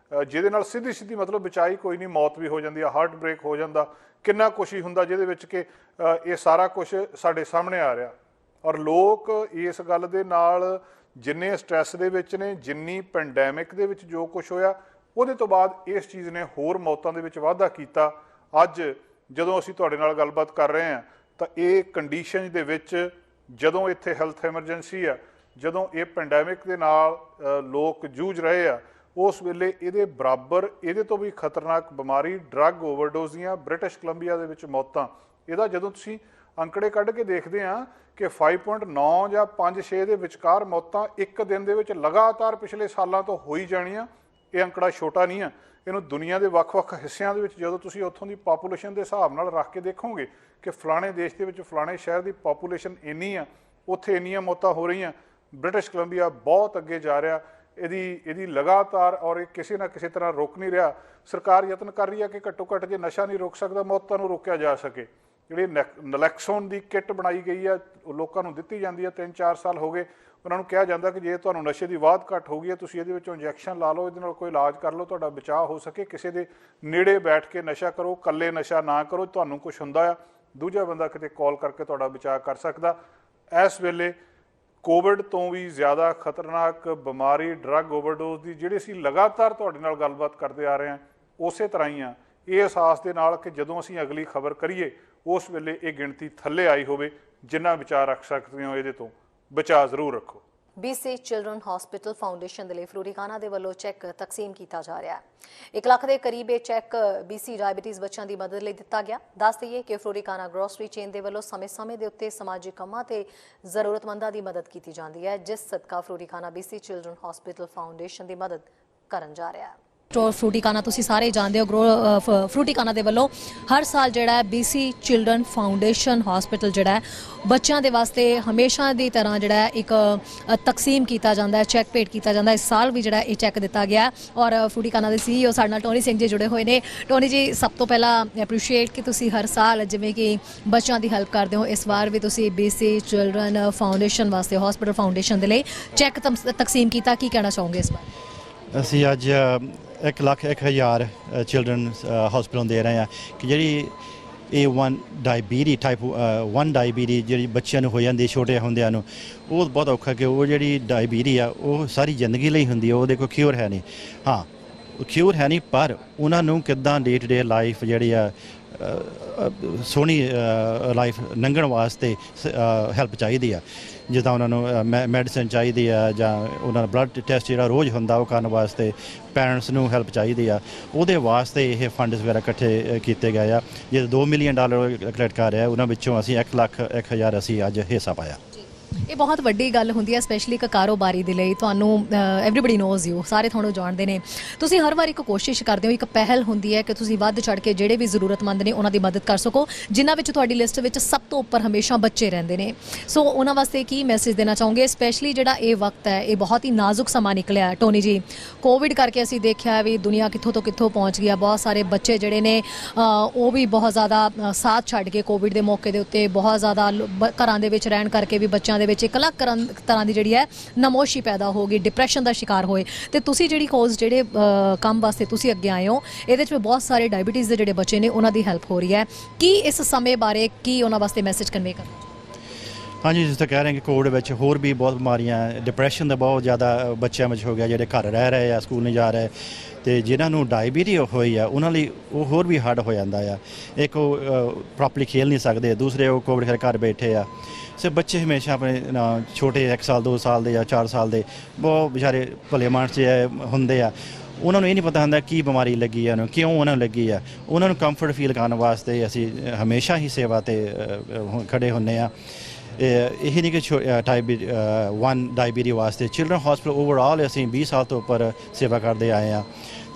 ਜਿਹਦੇ ਨਾਲ ਸਿੱਧੀ ਮਤਲਬ ਬਚਾਈ ਕੋਈ ਨਹੀਂ, ਮੌਤ ਵੀ ਹੋ ਜਾਂਦੀ ਆ, ਹਾਰਟ ਬ੍ਰੇਕ ਹੋ ਜਾਂਦਾ, ਕਿੰਨਾ ਕੁਛ ਹੀ ਹੁੰਦਾ ਜਿਹਦੇ ਵਿੱਚ ਕਿ ਇਹ ਸਾਰਾ ਕੁਛ ਸਾਡੇ ਸਾਹਮਣੇ ਆ ਰਿਹਾ। ਔਰ ਲੋਕ ਇਸ ਗੱਲ ਦੇ ਨਾਲ ਜਿੰਨੇ ਸਟ੍ਰੈਸ ਦੇ ਵਿੱਚ ਨੇ, ਜਿੰਨੀ ਪੈਂਡੈਮਿਕ ਦੇ ਵਿੱਚ ਜੋ ਕੁਛ ਹੋਇਆ, ਉਹਦੇ ਤੋਂ ਬਾਅਦ ਇਸ ਚੀਜ਼ ਨੇ ਹੋਰ ਮੌਤਾਂ ਦੇ ਵਿੱਚ ਵਾਧਾ ਕੀਤਾ। ਅੱਜ ਜਦੋਂ ਅਸੀਂ ਤੁਹਾਡੇ ਨਾਲ ਗੱਲਬਾਤ ਕਰ ਰਹੇ ਹਾਂ ਤਾਂ ਇਹ ਕੰਡੀਸ਼ਨ ਦੇ ਵਿੱਚ, ਜਦੋਂ ਇੱਥੇ ਹੈਲਥ ਐਮਰਜੈਂਸੀ ਆ, ਜਦੋਂ ਇਹ ਪੈਂਡੈਮਿਕ ਦੇ ਨਾਲ ਲੋਕ ਜੂਝ ਰਹੇ ਆ, ਉਸ ਵੇਲੇ ਇਹਦੇ ਬਰਾਬਰ, ਇਹਦੇ ਤੋਂ ਵੀ ਖਤਰਨਾਕ ਬਿਮਾਰੀ ਡਰੱਗ ਓਵਰਡੋਜ਼ ਦੀਆਂ ਬ੍ਰਿਟਿਸ਼ ਕੋਲੰਬੀਆ ਦੇ ਵਿੱਚ ਮੌਤਾਂ। ਇਹਦਾ ਜਦੋਂ ਤੁਸੀਂ ਅੰਕੜੇ ਕੱਢ ਕੇ ਦੇਖਦੇ ਆ ਕਿ 5.9 ਜਾਂ 5-6 ਦੇ ਵਿਚਕਾਰ ਮੌਤਾਂ ਇੱਕ ਦਿਨ ਦੇ ਵਿੱਚ ਲਗਾਤਾਰ ਪਿਛਲੇ ਸਾਲਾਂ ਤੋਂ ਹੋਈ ਜਾਣੀਆਂ, ਇਹ ਅੰਕੜਾ ਛੋਟਾ ਨਹੀਂ ਆ। ਇਹਨੂੰ ਦੁਨੀਆ ਦੇ ਵੱਖ-ਵੱਖ ਹਿੱਸਿਆਂ ਦੇ ਵਿੱਚ ਜਦੋਂ ਤੁਸੀਂ ਉੱਥੋਂ ਦੀ ਪਾਪੂਲੇਸ਼ਨ ਦੇ ਹਿਸਾਬ ਨਾਲ ਰੱਖ ਕੇ ਦੇਖੋਗੇ ਕਿ ਫਲਾਣੇ ਦੇਸ਼ ਦੇ ਵਿੱਚ ਫਲਾਣੇ ਸ਼ਹਿਰ ਦੀ ਪਾਪੂਲੇਸ਼ਨ ਇੰਨੀ ਆ, ਉੱਥੇ ਇੰਨੀਆਂ ਮੌਤਾਂ ਹੋ ਰਹੀਆਂ। ਬ੍ਰਿਟਿਸ਼ ਕੋਲੰਬੀਆ ਬਹੁਤ ਅੱਗੇ ਜਾ ਰਿਹਾ ਇਹਦੀ ਲਗਾਤਾਰ, ਔਰ ਇਹ ਕਿਸੇ ਨਾ ਕਿਸੇ ਤਰ੍ਹਾਂ ਰੁਕ ਨਹੀਂ ਰਿਹਾ। ਸਰਕਾਰ ਯਤਨ ਕਰ ਰਹੀ ਹੈ ਕਿ ਘੱਟੋ ਘੱਟ ਜੇ ਨਸ਼ਾ ਨਹੀਂ ਰੋਕ ਸਕਦਾ, ਮੌਤਾਂ ਨੂੰ ਰੋਕਿਆ ਜਾ ਸਕੇ। ਜਿਹੜੀ ਨਲੈਕਸੋਨ ਦੀ ਕਿੱਟ ਬਣਾਈ ਗਈ ਆ, ਉਹ ਲੋਕਾਂ ਨੂੰ ਦਿੱਤੀ ਜਾਂਦੀ ਆ। 3-4 ਸਾਲ ਹੋ ਗਏ ਉਹਨਾਂ ਨੂੰ ਕਿਹਾ ਜਾਂਦਾ ਕਿ ਜੇ ਤੁਹਾਨੂੰ ਨਸ਼ੇ ਦੀ ਵਾਧ ਘੱਟ ਹੋ ਗਈ ਹੈ, ਤੁਸੀਂ ਇਹਦੇ ਵਿੱਚੋਂ ਇੰਜੈਕਸ਼ਨ ਲਾ ਲਓ, ਇਹਦੇ ਨਾਲ ਕੋਈ ਇਲਾਜ ਕਰ ਲਓ, ਤੁਹਾਡਾ ਬਚਾਅ ਹੋ ਸਕੇ। ਕਿਸੇ ਦੇ ਨੇੜੇ ਬੈਠ ਕੇ ਨਸ਼ਾ ਕਰੋ, ਇਕੱਲੇ ਨਸ਼ਾ ਨਾ ਕਰੋ। ਤੁਹਾਨੂੰ ਕੁਛ ਹੁੰਦਾ ਆ, ਦੂਜਾ ਬੰਦਾ ਕਿਤੇ ਕਾਲ ਕਰਕੇ ਤੁਹਾਡਾ ਬਚਾਅ ਕਰ ਸਕਦਾ। ਇਸ ਵੇਲੇ ਕੋਵਿਡ ਤੋਂ ਵੀ ਜ਼ਿਆਦਾ ਖਤਰਨਾਕ ਬਿਮਾਰੀ ਡਰੱਗ ਓਵਰਡੋਜ਼ ਦੀ, ਜਿਹੜੀ ਅਸੀਂ ਲਗਾਤਾਰ ਤੁਹਾਡੇ ਨਾਲ ਗੱਲਬਾਤ ਕਰਦੇ ਆ ਰਹੇ ਹਾਂ, ਉਸੇ ਤਰ੍ਹਾਂ ਹੀ ਆ ਇਹ ਅਹਿਸਾਸ ਦੇ ਨਾਲ ਕਿ ਜਦੋਂ ਅਸੀਂ ਅਗਲੀ ਖਬਰ ਕਰੀਏ ਉਸ ਵੇਲੇ ਇਹ ਗਿਣਤੀ ਥੱਲੇ ਆਈ ਹੋਵੇ। ਜਿੰਨਾ ਵਿਚਾਰ ਰੱਖ ਸਕਦੇ ਹੋ ਇਹਦੇ ਤੋਂ ਬਚਾਅ ਜ਼ਰੂਰ ਰੱਖੋ। BC ਚਿਲਡਰਨ ਹਸਪੀਟਲ ਫਾਊਂਡੇਸ਼ਨ ਦੇ ਲਈ ਫਰੂਰੀਕਾਨਾ ਦੇ ਵੱਲੋਂ ਚੈੱਕ ਤਕਸੀਮ ਕੀਤਾ ਜਾ ਰਿਹਾ ਹੈ। 1 ਲੱਖ ਦੇ ਕਰੀਬ ਇਹ ਚੈੱਕ BC ਡਾਇਬੀਟੀਜ਼ ਬੱਚਿਆਂ ਦੀ ਮਦਦ ਲਈ ਦਿੱਤਾ ਗਿਆ। ਦੱਸ ਦਈਏ ਕਿ ਫਰੂਰੀਕਾਨਾ ਗਰੋਸਰੀ ਚੇਨ ਦੇ ਵੱਲੋਂ ਸਮੇਂ-ਸਮੇਂ ਦੇ ਉੱਤੇ ਸਮਾਜਿਕ ਕੰਮਾਂ ਤੇ ਜ਼ਰੂਰਤਮੰਦਾਂ ਦੀ ਮਦਦ ਕੀਤੀ ਜਾਂਦੀ ਹੈ, ਜਿਸ ਸਦਕਾ ਫਰੂਰੀਕਾਨਾ BC ਚਿਲਡਰਨ ਹਸਪੀਟਲ ਫਾਊਂਡੇਸ਼ਨ ਦੀ ਮਦਦ ਕਰਨ ਜਾ ਰਿਹਾ ਹੈ। ਫਰੂਟੀਕਾਨਾ ਤੁਸੀਂ ਸਾਰੇ ਜਾਣਦੇ ਹੋ, ਫਰੂਟੀਕਾਨਾ ਦੇ ਵੱਲੋਂ ਹਰ ਸਾਲ ਜਿਹੜਾ ਹੈ BC ਚਿਲਡਰਨ ਫਾਊਂਡੇਸ਼ਨ ਹਸਪੀਟਲ ਜਿਹੜਾ ਹੈ ਬੱਚਿਆਂ ਦੇ ਵਾਸਤੇ ਹਮੇਸ਼ਾ ਦੀ ਤਰ੍ਹਾਂ ਜਿਹੜਾ ਹੈ ਇੱਕ ਤਕਸੀਮ ਕੀਤਾ ਜਾਂਦਾ ਹੈ, ਚੈੱਕ ਭੇਟ ਕੀਤਾ ਜਾਂਦਾ ਹੈ। ਇਸ ਸਾਲ ਵੀ ਜਿਹੜਾ ਇਹ ਚੈੱਕ ਦਿੱਤਾ ਗਿਆ ਔਰ ਫਰੂਟੀਕਾਨਾ ਦੇ CEO ਸਾਡੇ ਨਾਲ ਟੋਨੀ ਸਿੰਘ ਜੀ ਜੁੜੇ ਹੋਏ ਨੇ। ਟੋਨੀ ਜੀ, ਸਭ ਤੋਂ ਪਹਿਲਾਂ ਐਪਰੀਸ਼ੀਏਟ ਕਿ ਤੁਸੀਂ ਹਰ ਸਾਲ ਜਿਵੇਂ ਕਿ ਬੱਚਿਆਂ ਦੀ ਹੈਲਪ ਕਰਦੇ ਹੋ, ਇਸ ਵਾਰ ਵੀ ਤੁਸੀਂ BC ਚਿਲਡਰਨ ਫਾਊਂਡੇਸ਼ਨ ਵਾਸਤੇ ਹਸਪੀਟਲ ਫਾਊਂਡੇਸ਼ਨ ਦੇ ਲਈ ਚੈੱਕ ਤਕਸੀਮ ਕੀਤਾ। ਕੀ ਕਹਿਣਾ ਚਾਹੋਗੇ ਇਸ ਬਾਰੇ? ਅਸੀਂ ਅੱਜ 1,01,000 ਚਿਲਡਰਨ ਹਸਪੀਟਲ ਦੇ ਰਹੇ ਹਾਂ ਕਿ ਜਿਹੜੀ A1 ਡਾਇਬੀਟੀ ਟਾਈਪ 1 ਡਾਇਬੀਟੀ ਜਿਹੜੀ ਬੱਚਿਆਂ ਨੂੰ ਹੋ ਜਾਂਦੀ ਛੋਟੇ ਹੁੰਦਿਆਂ ਨੂੰ, ਉਹ ਬਹੁਤ ਔਖਾ ਕਿ ਉਹ ਜਿਹੜੀ ਡਾਇਬੀਟੀ ਆ ਉਹ ਸਾਰੀ ਜ਼ਿੰਦਗੀ ਲਈ ਹੁੰਦੀ ਹੈ, ਉਹਦੇ ਕੋਈ ਕਿਉਰ ਹੈ ਨਹੀਂ। ਹਾਂ, ਕਿਉਰ ਹੈ ਨਹੀਂ, ਪਰ ਉਹਨਾਂ ਨੂੰ ਕਿੱਦਾਂ ਡੇ ਟੂ ਡੇ ਲਾਈਫ ਜਿਹੜੀ ਆ ਸੋਹਣੀ ਲਾਈਫ ਲੰਘਣ ਵਾਸਤੇ ਹੈਲਪ ਚਾਹੀਦੀ ਆ। ਜਿੱਦਾਂ ਉਹਨਾਂ ਨੂੰ ਮੈਡੀਸਨ ਚਾਹੀਦੀ ਆ ਜਾਂ ਉਹਨਾਂ ਦਾ ਬਲੱਡ ਟੈਸਟ ਜਿਹੜਾ ਰੋਜ਼ ਹੁੰਦਾ ਉਹ ਕਰਨ ਵਾਸਤੇ ਪੈਰੈਂਟਸ ਨੂੰ ਹੈਲਪ ਚਾਹੀਦੀ ਆ। ਉਹਦੇ ਵਾਸਤੇ ਇਹ ਫੰਡਸ ਵਗੈਰਾ ਇਕੱਠੇ ਕੀਤੇ ਗਏ ਆ। ਜੇ $2 ਮਿਲੀਅਨ ਕਲੈਕਟ ਕਰ ਰਿਹਾ, ਉਹਨਾਂ ਵਿੱਚੋਂ ਅਸੀਂ 1,01,000 ਅਸੀਂ ਅੱਜ ਹਿੱਸਾ ਪਾਇਆ। ਇਹ ਬਹੁਤ ਵੱਡੀ ਗੱਲ ਹੁੰਦੀ ਹੈ, ਸਪੈਸ਼ਲੀ ਇੱਕ ਕਾਰੋਬਾਰੀ ਦੇ ਲਈ। ਤੁਹਾਨੂੰ ਐਵਰੀਬਡੀ ਨੋਜ਼ ਯੂ, ਸਾਰੇ ਤੁਹਾਨੂੰ ਜਾਣਦੇ ਨੇ। ਤੁਸੀਂ ਹਰ ਵਾਰ ਇੱਕ ਕੋਸ਼ਿਸ਼ ਕਰਦੇ ਹੋ, ਇੱਕ ਪਹਿਲ ਹੁੰਦੀ ਹੈ ਕਿ ਤੁਸੀਂ ਵੱਧ ਚੜ ਕੇ ਜਿਹੜੇ ਵੀ ਜ਼ਰੂਰਤਮੰਦ ਨੇ ਉਹਨਾਂ ਦੀ ਮਦਦ ਕਰ ਸਕੋ, ਜਿਨ੍ਹਾਂ ਵਿੱਚ ਤੁਹਾਡੀ ਲਿਸਟ ਵਿੱਚ ਸਭ ਤੋਂ ਉੱਪਰ ਹਮੇਸ਼ਾ ਬੱਚੇ ਰਹਿੰਦੇ ਨੇ। ਸੋ ਉਹਨਾਂ ਵਾਸਤੇ ਕੀ ਮੈਸੇਜ ਦੇਣਾ ਚਾਹੋਗੇ, ਸਪੈਸ਼ਲੀ ਜਿਹੜਾ ਇਹ ਵਕਤ ਹੈ, ਇਹ ਬਹੁਤ ਹੀ ਨਾਜ਼ੁਕ ਸਮਾਂ ਨਿਕਲਿਆ। ਟੋਨੀ ਜੀ, ਕੋਵਿਡ ਕਰਕੇ ਅਸੀਂ ਦੇਖਿਆ ਵੀ ਦੁਨੀਆ ਕਿੱਥੋਂ ਤੋਂ ਕਿੱਥੋਂ ਪਹੁੰਚ ਗਿਆ। ਬਹੁਤ ਸਾਰੇ ਬੱਚੇ ਜਿਹੜੇ ਨੇ ਉਹ ਵੀ ਬਹੁਤ ਜ਼ਿਆਦਾ ਸਾਥ ਛੱਡ ਕੇ ਕੋਵਿਡ ਦੇ ਮੌਕੇ ਦੇ ਉੱਤੇ ਬਹੁਤ ਜ਼ਿਆਦਾ ਘਰਾਂ ਦੇ ਵਿੱਚ ਰਹਿਣ ਕਰਕੇ ਵੀ ਬੱਚਿਆਂ ਦੇ ਵਿੱਚ ਇੱਕ ਅਲੱਗ ਤਰ੍ਹਾਂ ਦੀ ਜਿਹੜੀ ਹੈ ਨਮੋਸ਼ੀ ਪੈਦਾ ਹੋ ਗਈ, ਡਿਪਰੈਸ਼ਨ ਦਾ ਸ਼ਿਕਾਰ ਹੋਏ। ਤੇ ਤੁਸੀਂ ਜਿਹੜੀ ਕੋਜ਼ ਜਿਹੜੇ ਕੰਮ ਵਾਸਤੇ ਤੁਸੀਂ ਅੱਗੇ ਆਏ ਹੋ, ਇਹਦੇ 'ਚ ਬਹੁਤ ਸਾਰੇ ਡਾਇਬੀਟੀਜ਼ ਦੇ ਜਿਹੜੇ ਬੱਚੇ ਨੇ ਉਹਨਾਂ ਦੀ ਹੈਲਪ ਹੋ ਰਹੀ ਹੈ। ਕੀ ਇਸ ਸਮੇਂ ਬਾਰੇ ਕੀ ਉਹਨਾਂ ਵਾਸਤੇ ਮੈਸੇਜ ਕਨਵੇ ਕਰਨਾ? ਹਾਂਜੀ, ਜਿਸ ਤਰ੍ਹਾਂ ਕਹਿ ਰਹੇ ਕਿ ਕੋਵਿਡ ਵਿੱਚ ਹੋਰ ਵੀ ਬਹੁਤ ਬਿਮਾਰੀਆਂ, ਡਿਪਰੈਸ਼ਨ ਦਾ ਬਹੁਤ ਜ਼ਿਆਦਾ ਬੱਚਿਆਂ ਵਿੱਚ ਹੋ ਗਿਆ, ਜਿਹੜੇ ਘਰ ਰਹਿ ਰਹੇ ਆ, ਸਕੂਲ ਨਹੀਂ ਜਾ ਰਹੇ। ਅਤੇ ਜਿਨ੍ਹਾਂ ਨੂੰ ਡਾਇਬੀਟੀ ਹੋਈ ਆ ਉਹਨਾਂ ਲਈ ਉਹ ਹੋਰ ਵੀ ਹਾਰਡ ਹੋ ਜਾਂਦਾ ਆ। ਇੱਕ ਉਹ ਪ੍ਰੋਪਰਲੀ ਖੇਲ ਨਹੀਂ ਸਕਦੇ, ਦੂਸਰੇ ਉਹ ਕੋਵਿਡ ਕਰਕੇ ਘਰ ਬੈਠੇ ਆ। ਸੋ ਬੱਚੇ ਹਮੇਸ਼ਾ ਆਪਣੇ ਛੋਟੇ 1 ਸਾਲ 2 ਸਾਲ ਦੇ ਜਾਂ 4 ਸਾਲ ਦੇ ਬਹੁਤ ਵਿਚਾਰੇ ਭਲੇ ਮਾਨਸ ਹੁੰਦੇ ਆ। ਉਹਨਾਂ ਨੂੰ ਇਹ ਨਹੀਂ ਪਤਾ ਹੁੰਦਾ ਕੀ ਬਿਮਾਰੀ ਲੱਗੀ ਆ, ਉਹਨੂੰ ਕਿਉਂ ਉਹਨਾਂ ਨੂੰ ਲੱਗੀ ਆ। ਉਹਨਾਂ ਨੂੰ ਕੰਫਰਟ ਫੀਲ ਕਰਨ ਵਾਸਤੇ ਅਸੀਂ ਹਮੇਸ਼ਾ ਹੀ ਸੇਵਾ 'ਤੇ ਖੜ੍ਹੇ ਹੁੰਦੇ ਆ। ਇਹ ਨਹੀਂ ਕਿ ਟਾਈਪ 1 ਡਾਇਬੀਟੀ ਵਾਸਤੇ ਚਿਲਡਰਨ ਹਸਪੀਟਲ ਓਵਰਆਲ ਅਸੀਂ 20 ਸਾਲ ਤੋਂ ਉੱਪਰ ਸੇਵਾ ਕਰਦੇ ਆਏ ਹਾਂ।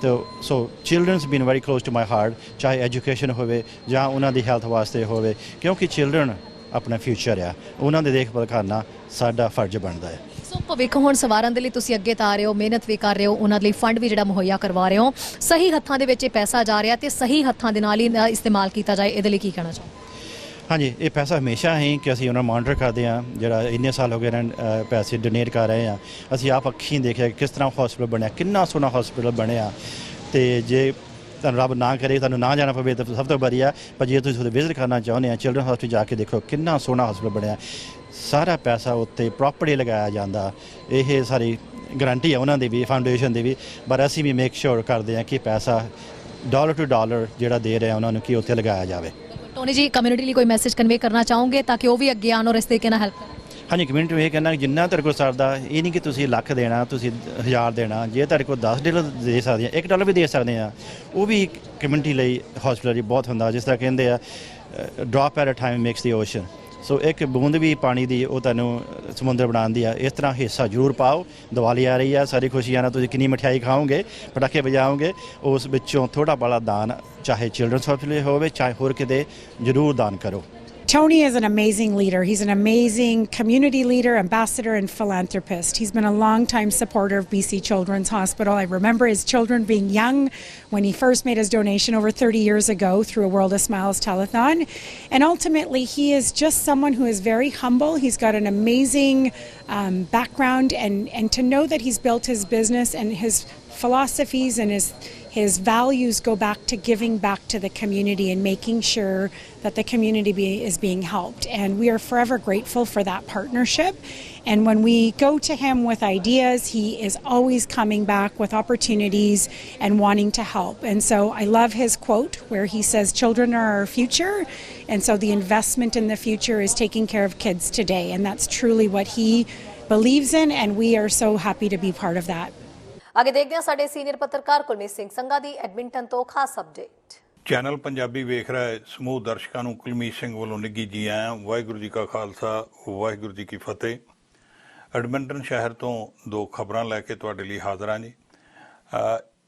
ਤਾਂ so children's been very close to my heart, ਚਾਹੇ ਐਜੂਕੇਸ਼ਨ ਹੋਵੇ ਜਾਂ ਉਹਨਾਂ ਦੀ ਹੈਲਥ ਵਾਸਤੇ ਹੋਵੇ, ਕਿਉਂਕਿ ਚਿਲਡਰਨ ਆਪਣਾ ਫਿਊਚਰ ਆ, ਉਹਨਾਂ ਦੀ ਦੇਖਭਾਲ ਕਰਨਾ ਸਾਡਾ ਫਰਜ਼ ਬਣਦਾ ਹੈ। ਸੋ ਭਵਿੱਖ ਹੁਣ ਸਵਾਰਨ ਦੇ ਲਈ ਤੁਸੀਂ ਅੱਗੇ ਤਾਂ ਆ ਰਹੇ ਹੋ, ਮਿਹਨਤ ਵੀ ਕਰ ਰਹੇ ਹੋ, ਉਹਨਾਂ ਲਈ ਫੰਡ ਵੀ ਜਿਹੜਾ ਮੁਹੱਈਆ ਕਰਵਾ ਰਹੇ ਹੋ। ਸਹੀ ਹੱਥਾਂ ਦੇ ਵਿੱਚ ਇਹ ਪੈਸਾ ਜਾ ਰਿਹਾ ਤੇ ਸਹੀ ਹੱਥਾਂ ਦੇ ਨਾਲ ਹੀ ਇਸਤੇਮਾਲ ਕੀਤਾ ਜਾਏ, ਇਹਦੇ ਲਈ ਕੀ ਕਹਿਣਾ ਚਾਹੋ? ਹਾਂਜੀ, ਇਹ ਪੈਸਾ ਹਮੇਸ਼ਾ ਹੀ ਕਿ ਅਸੀਂ ਉਹਨਾਂ ਨੂੰ ਮੋਨੀਟਰ ਕਰਦੇ ਹਾਂ। ਜਿਹੜਾ ਇੰਨੇ ਸਾਲ ਹੋ ਗਏ ਪੈਸੇ ਡੋਨੇਟ ਕਰ ਰਹੇ ਹਾਂ, ਅਸੀਂ ਆਪ ਅੱਖੀਂ ਦੇਖਿਆ ਕਿਸ ਤਰ੍ਹਾਂ ਹਸਪੀਟਲ ਬਣਿਆ, ਕਿੰਨਾ ਸੋਹਣਾ ਹਸਪੀਟਲ ਬਣਿਆ। ਅਤੇ ਜੇ ਤੁਹਾਨੂੰ ਰੱਬ ਨਾ ਕਰੇ ਤੁਹਾਨੂੰ ਨਾ ਜਾਣਾ ਪਵੇ ਤਾਂ ਸਭ ਤੋਂ ਵਧੀਆ, ਪਰ ਜੇ ਤੁਸੀਂ ਵਿਜ਼ਿਟ ਕਰਨਾ ਚਾਹੁੰਦੇ ਆ ਚਿਲਡਰਨ ਹਸਪੀਟਲ ਜਾ ਕੇ ਦੇਖੋ ਕਿੰਨਾ ਸੋਹਣਾ ਹਸਪੀਟਲ ਬਣਿਆ। ਸਾਰਾ ਪੈਸਾ ਉੱਤੇ ਪ੍ਰੋਪਰਲੀ ਲਗਾਇਆ ਜਾਂਦਾ। ਇਹ ਸਾਰੀ ਗਰੰਟੀ ਹੈ ਉਹਨਾਂ ਦੀ ਵੀ, ਫਾਊਂਡੇਸ਼ਨ ਦੀ ਵੀ, ਪਰ ਅਸੀਂ ਵੀ ਮੇਕ ਸ਼ੋਰ ਕਰਦੇ ਹਾਂ ਕਿ ਪੈਸਾ ਡਾਲਰ ਟੂ ਡਾਲਰ ਜਿਹੜਾ ਦੇ ਰਹੇ ਉਹਨਾਂ ਨੂੰ ਕਿ ਉੱਥੇ ਲਗਾਇਆ ਜਾਵੇ। ਟੋਨੀ ਜੀ, ਕਮਿਊਨਿਟੀ ਲਈ ਕੋਈ ਮੈਸੇਜ ਕਨਵੇ ਕਰਨਾ ਚਾਹੋਗੇ ਤਾਂ ਕਿ ਉਹ ਵੀ ਅੱਗੇ ਆਉਣ ਔਰ ਇਸ ਤਰੀਕੇ ਨਾਲ ਹੈਲਪ ਕਰਨ? ਹਾਂਜੀ, ਕਮਿਊਨਿਟੀ ਨੂੰ ਇਹ ਕਹਿਣਾ ਕਿ ਜਿੰਨਾ ਤੁਹਾਡੇ ਕੋਲ ਸਰਦਾ, ਇਹ ਨਹੀਂ ਕਿ ਤੁਸੀਂ ਲੱਖ ਦੇਣਾ, ਤੁਸੀਂ 1000 ਦੇਣਾ। ਜੇ ਤੁਹਾਡੇ ਕੋਲ $10 ਦੇ ਸਕਦੇ ਆ, $1 ਵੀ ਦੇ ਸਕਦੇ ਆ, ਉਹ ਵੀ ਕਮਿਊਨਿਟੀ ਲਈ ਹਸਪੀਟਲ ਲਈ ਬਹੁਤ ਹੁੰਦਾ। ਜਿਸ ਤਰ੍ਹਾਂ ਕਹਿੰਦੇ ਆ drop at a time makes the ocean. So ਇੱਕ ਬੂੰਦ ਵੀ ਪਾਣੀ ਦੀ ਉਹ ਤੁਹਾਨੂੰ ਸਮੁੰਦਰ ਬਣਾਉਂਦੀ ਆ। ਇਸ ਤਰ੍ਹਾਂ ਹਿੱਸਾ ਜ਼ਰੂਰ ਪਾਓ। ਦੀਵਾਲੀ ਆ ਰਹੀ ਆ, ਸਾਰੀ ਖੁਸ਼ੀਆਂ ਨਾਲ ਤੁਸੀਂ ਕਿੰਨੀ ਮਠਿਆਈ ਖਾਓਗੇ, ਪਟਾਕੇ ਵਜਾਓਗੇ, ਉਸ ਵਿੱਚੋਂ ਥੋੜ੍ਹਾ ਬੜਾ ਦਾਨ, ਚਾਹੇ ਚਿਲਡਰਨਸ ਹਸਪੀਟਲ ਹੋਵੇ ਚਾਹੇ ਹੋਰ ਕਿਤੇ, ਜ਼ਰੂਰ ਦਾਨ ਕਰੋ। Tony is an amazing leader. He's an amazing community leader, ambassador, and philanthropist. He's been a long-time supporter of BC Children's Hospital. I remember his children being young when he first made his donation over 30 years ago through a World of Smiles telethon. And ultimately, he is just someone who is very humble. He's got an amazing background, and to know that he's built his business and his philosophies and his values go back to giving back to the community and making sure that the community is being helped. And we are forever grateful for that partnership. And when we go to him with ideas, he is always coming back with opportunities and wanting to help. And so I love his quote where he says, "Children are our future." And so the investment in the future is taking care of kids today. And that's truly what he believes in. And we are so happy to be part of that. ਅੱਗੇ ਦੇਖਦੇ ਹਾਂ ਸਾਡੇ senior ਪੱਤਰਕਾਰ ਕੁਲਮੀਤ ਸਿੰਘ ਸੰਘਾ ਦੀ Edmonton ਤੋਂ ਖਾਸ update. Channel Punjabi ਵੇਖ ਰਹੇ ਸਮੂਹ ਦਰਸ਼ਕਾਂ ਨੂੰ ਕੁਲਮੀਤ ਸਿੰਘ ਵੱਲੋਂ ਨਿੱਘੀ ਜੀ ਆਇਆਂ। ਵਾਹਿਗੁਰੂ ਜੀ ਕਾ ਖਾਲਸਾ, ਵਾਹਿਗੁਰੂ ਜੀ ਕੀ ਫਤਿਹ। ਐਡਮਿੰਟਨ ਸ਼ਹਿਰ ਤੋਂ ਦੋ ਖਬਰਾਂ ਲੈ ਕੇ ਤੁਹਾਡੇ ਲਈ ਹਾਜ਼ਰ ਹਾਂ ਜੀ।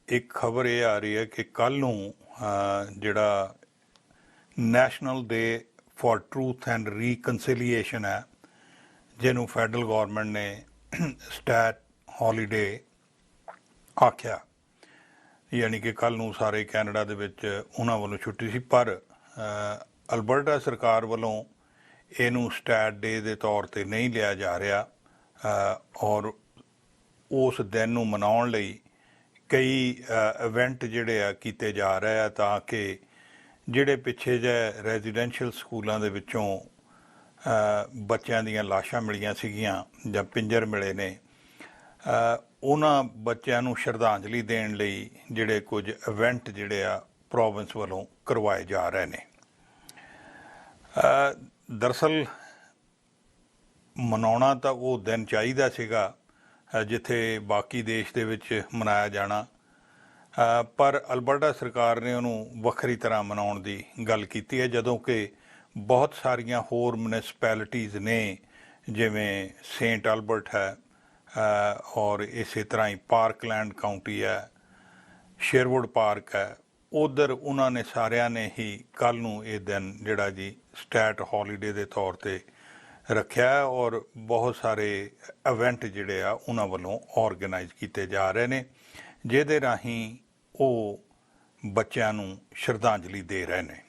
ਇੱਕ ਖਬਰ ਇਹ ਆ ਰਹੀ ਹੈ ਕਿ ਕੱਲ੍ਹ ਨੂੰ ਜਿਹੜਾ national day for truth and reconciliation ਹੈ, ਜਿਹਨੂੰ ਫੈਡਰਲ ਗੌਰਮੈਂਟ ਨੇ ਸਟੈਟ ਹੌਲੀਡੇ ਆਖਿਆ, ਯਾਨੀ ਕਿ ਕੱਲ੍ਹ ਨੂੰ ਸਾਰੇ ਕੈਨੇਡਾ ਦੇ ਵਿੱਚ ਉਹਨਾਂ ਵੱਲੋਂ ਛੁੱਟੀ ਸੀ। ਪਰ ਅਲਬਰਟਾ ਸਰਕਾਰ ਵੱਲੋਂ ਇਹਨੂੰ ਸਟੈਟ ਡੇ ਦੇ ਤੌਰ 'ਤੇ ਨਹੀਂ ਲਿਆ ਜਾ ਰਿਹਾ ਔਰ ਉਸ ਦਿਨ ਨੂੰ ਮਨਾਉਣ ਲਈ ਕਈ ਇਵੈਂਟ ਜਿਹੜੇ ਆ ਕੀਤੇ ਜਾ ਰਹੇ ਆ ਤਾਂ ਕਿ ਜਿਹੜੇ ਪਿੱਛੇ ਜਿਹੇ ਰੈਜ਼ੀਡੈਂਸ਼ੀਅਲ ਸਕੂਲਾਂ ਦੇ ਵਿੱਚੋਂ ਬੱਚਿਆਂ ਦੀਆਂ ਲਾਸ਼ਾਂ ਮਿਲੀਆਂ ਸੀਗੀਆਂ ਜਾਂ ਪਿੰਜਰ ਮਿਲੇ ਨੇ, ਉਹਨਾਂ ਬੱਚਿਆਂ ਨੂੰ ਸ਼ਰਧਾਂਜਲੀ ਦੇਣ ਲਈ ਜਿਹੜੇ ਕੁਝ ਇਵੈਂਟ ਜਿਹੜੇ ਆ ਪ੍ਰੋਵਿੰਸ ਵੱਲੋਂ ਕਰਵਾਏ ਜਾ ਰਹੇ ਨੇ। ਦਰਅਸਲ ਮਨਾਉਣਾ ਤਾਂ ਉਹ ਦਿਨ ਚਾਹੀਦਾ ਸੀਗਾ ਜਿੱਥੇ ਬਾਕੀ ਦੇਸ਼ ਦੇ ਵਿੱਚ ਮਨਾਇਆ ਜਾਣਾ, ਪਰ ਅਲਬਰਟਾ ਸਰਕਾਰ ਨੇ ਉਹਨੂੰ ਵੱਖਰੀ ਤਰ੍ਹਾਂ ਮਨਾਉਣ ਦੀ ਗੱਲ ਕੀਤੀ ਹੈ, ਜਦੋਂ ਕਿ ਬਹੁਤ ਸਾਰੀਆਂ ਹੋਰ ਮਿਊਨਿਸਪੈਲਿਟੀਜ਼ ਨੇ, ਜਿਵੇਂ ਸੇਂਟ ਅਲਬਰਟ ਹੈ ਔਰ ਇਸੇ ਤਰ੍ਹਾਂ ਹੀ ਪਾਰਕਲੈਂਡ ਕਾਊਂਟੀ ਹੈ, ਸ਼ੇਰਵੁੱਡ ਪਾਰਕ ਹੈ, ਉੱਧਰ ਉਹਨਾਂ ਨੇ ਸਾਰਿਆਂ ਨੇ ਹੀ ਕੱਲ੍ਹ ਨੂੰ ਇਹ ਦਿਨ ਜਿਹੜਾ ਜੀ ਸਟੈਟ ਹੌਲੀਡੇ ਦੇ ਤੌਰ 'ਤੇ ਰੱਖਿਆ ਔਰ ਬਹੁਤ ਸਾਰੇ ਇਵੈਂਟ ਜਿਹੜੇ ਆ ਉਹਨਾਂ ਵੱਲੋਂ ਔਰਗੇਨਾਈਜ਼ ਕੀਤੇ ਜਾ ਰਹੇ ਨੇ, ਜਿਹਦੇ ਰਾਹੀਂ ਉਹ ਬੱਚਿਆਂ ਨੂੰ ਸ਼ਰਧਾਂਜਲੀ ਦੇ ਰਹੇ ਨੇ।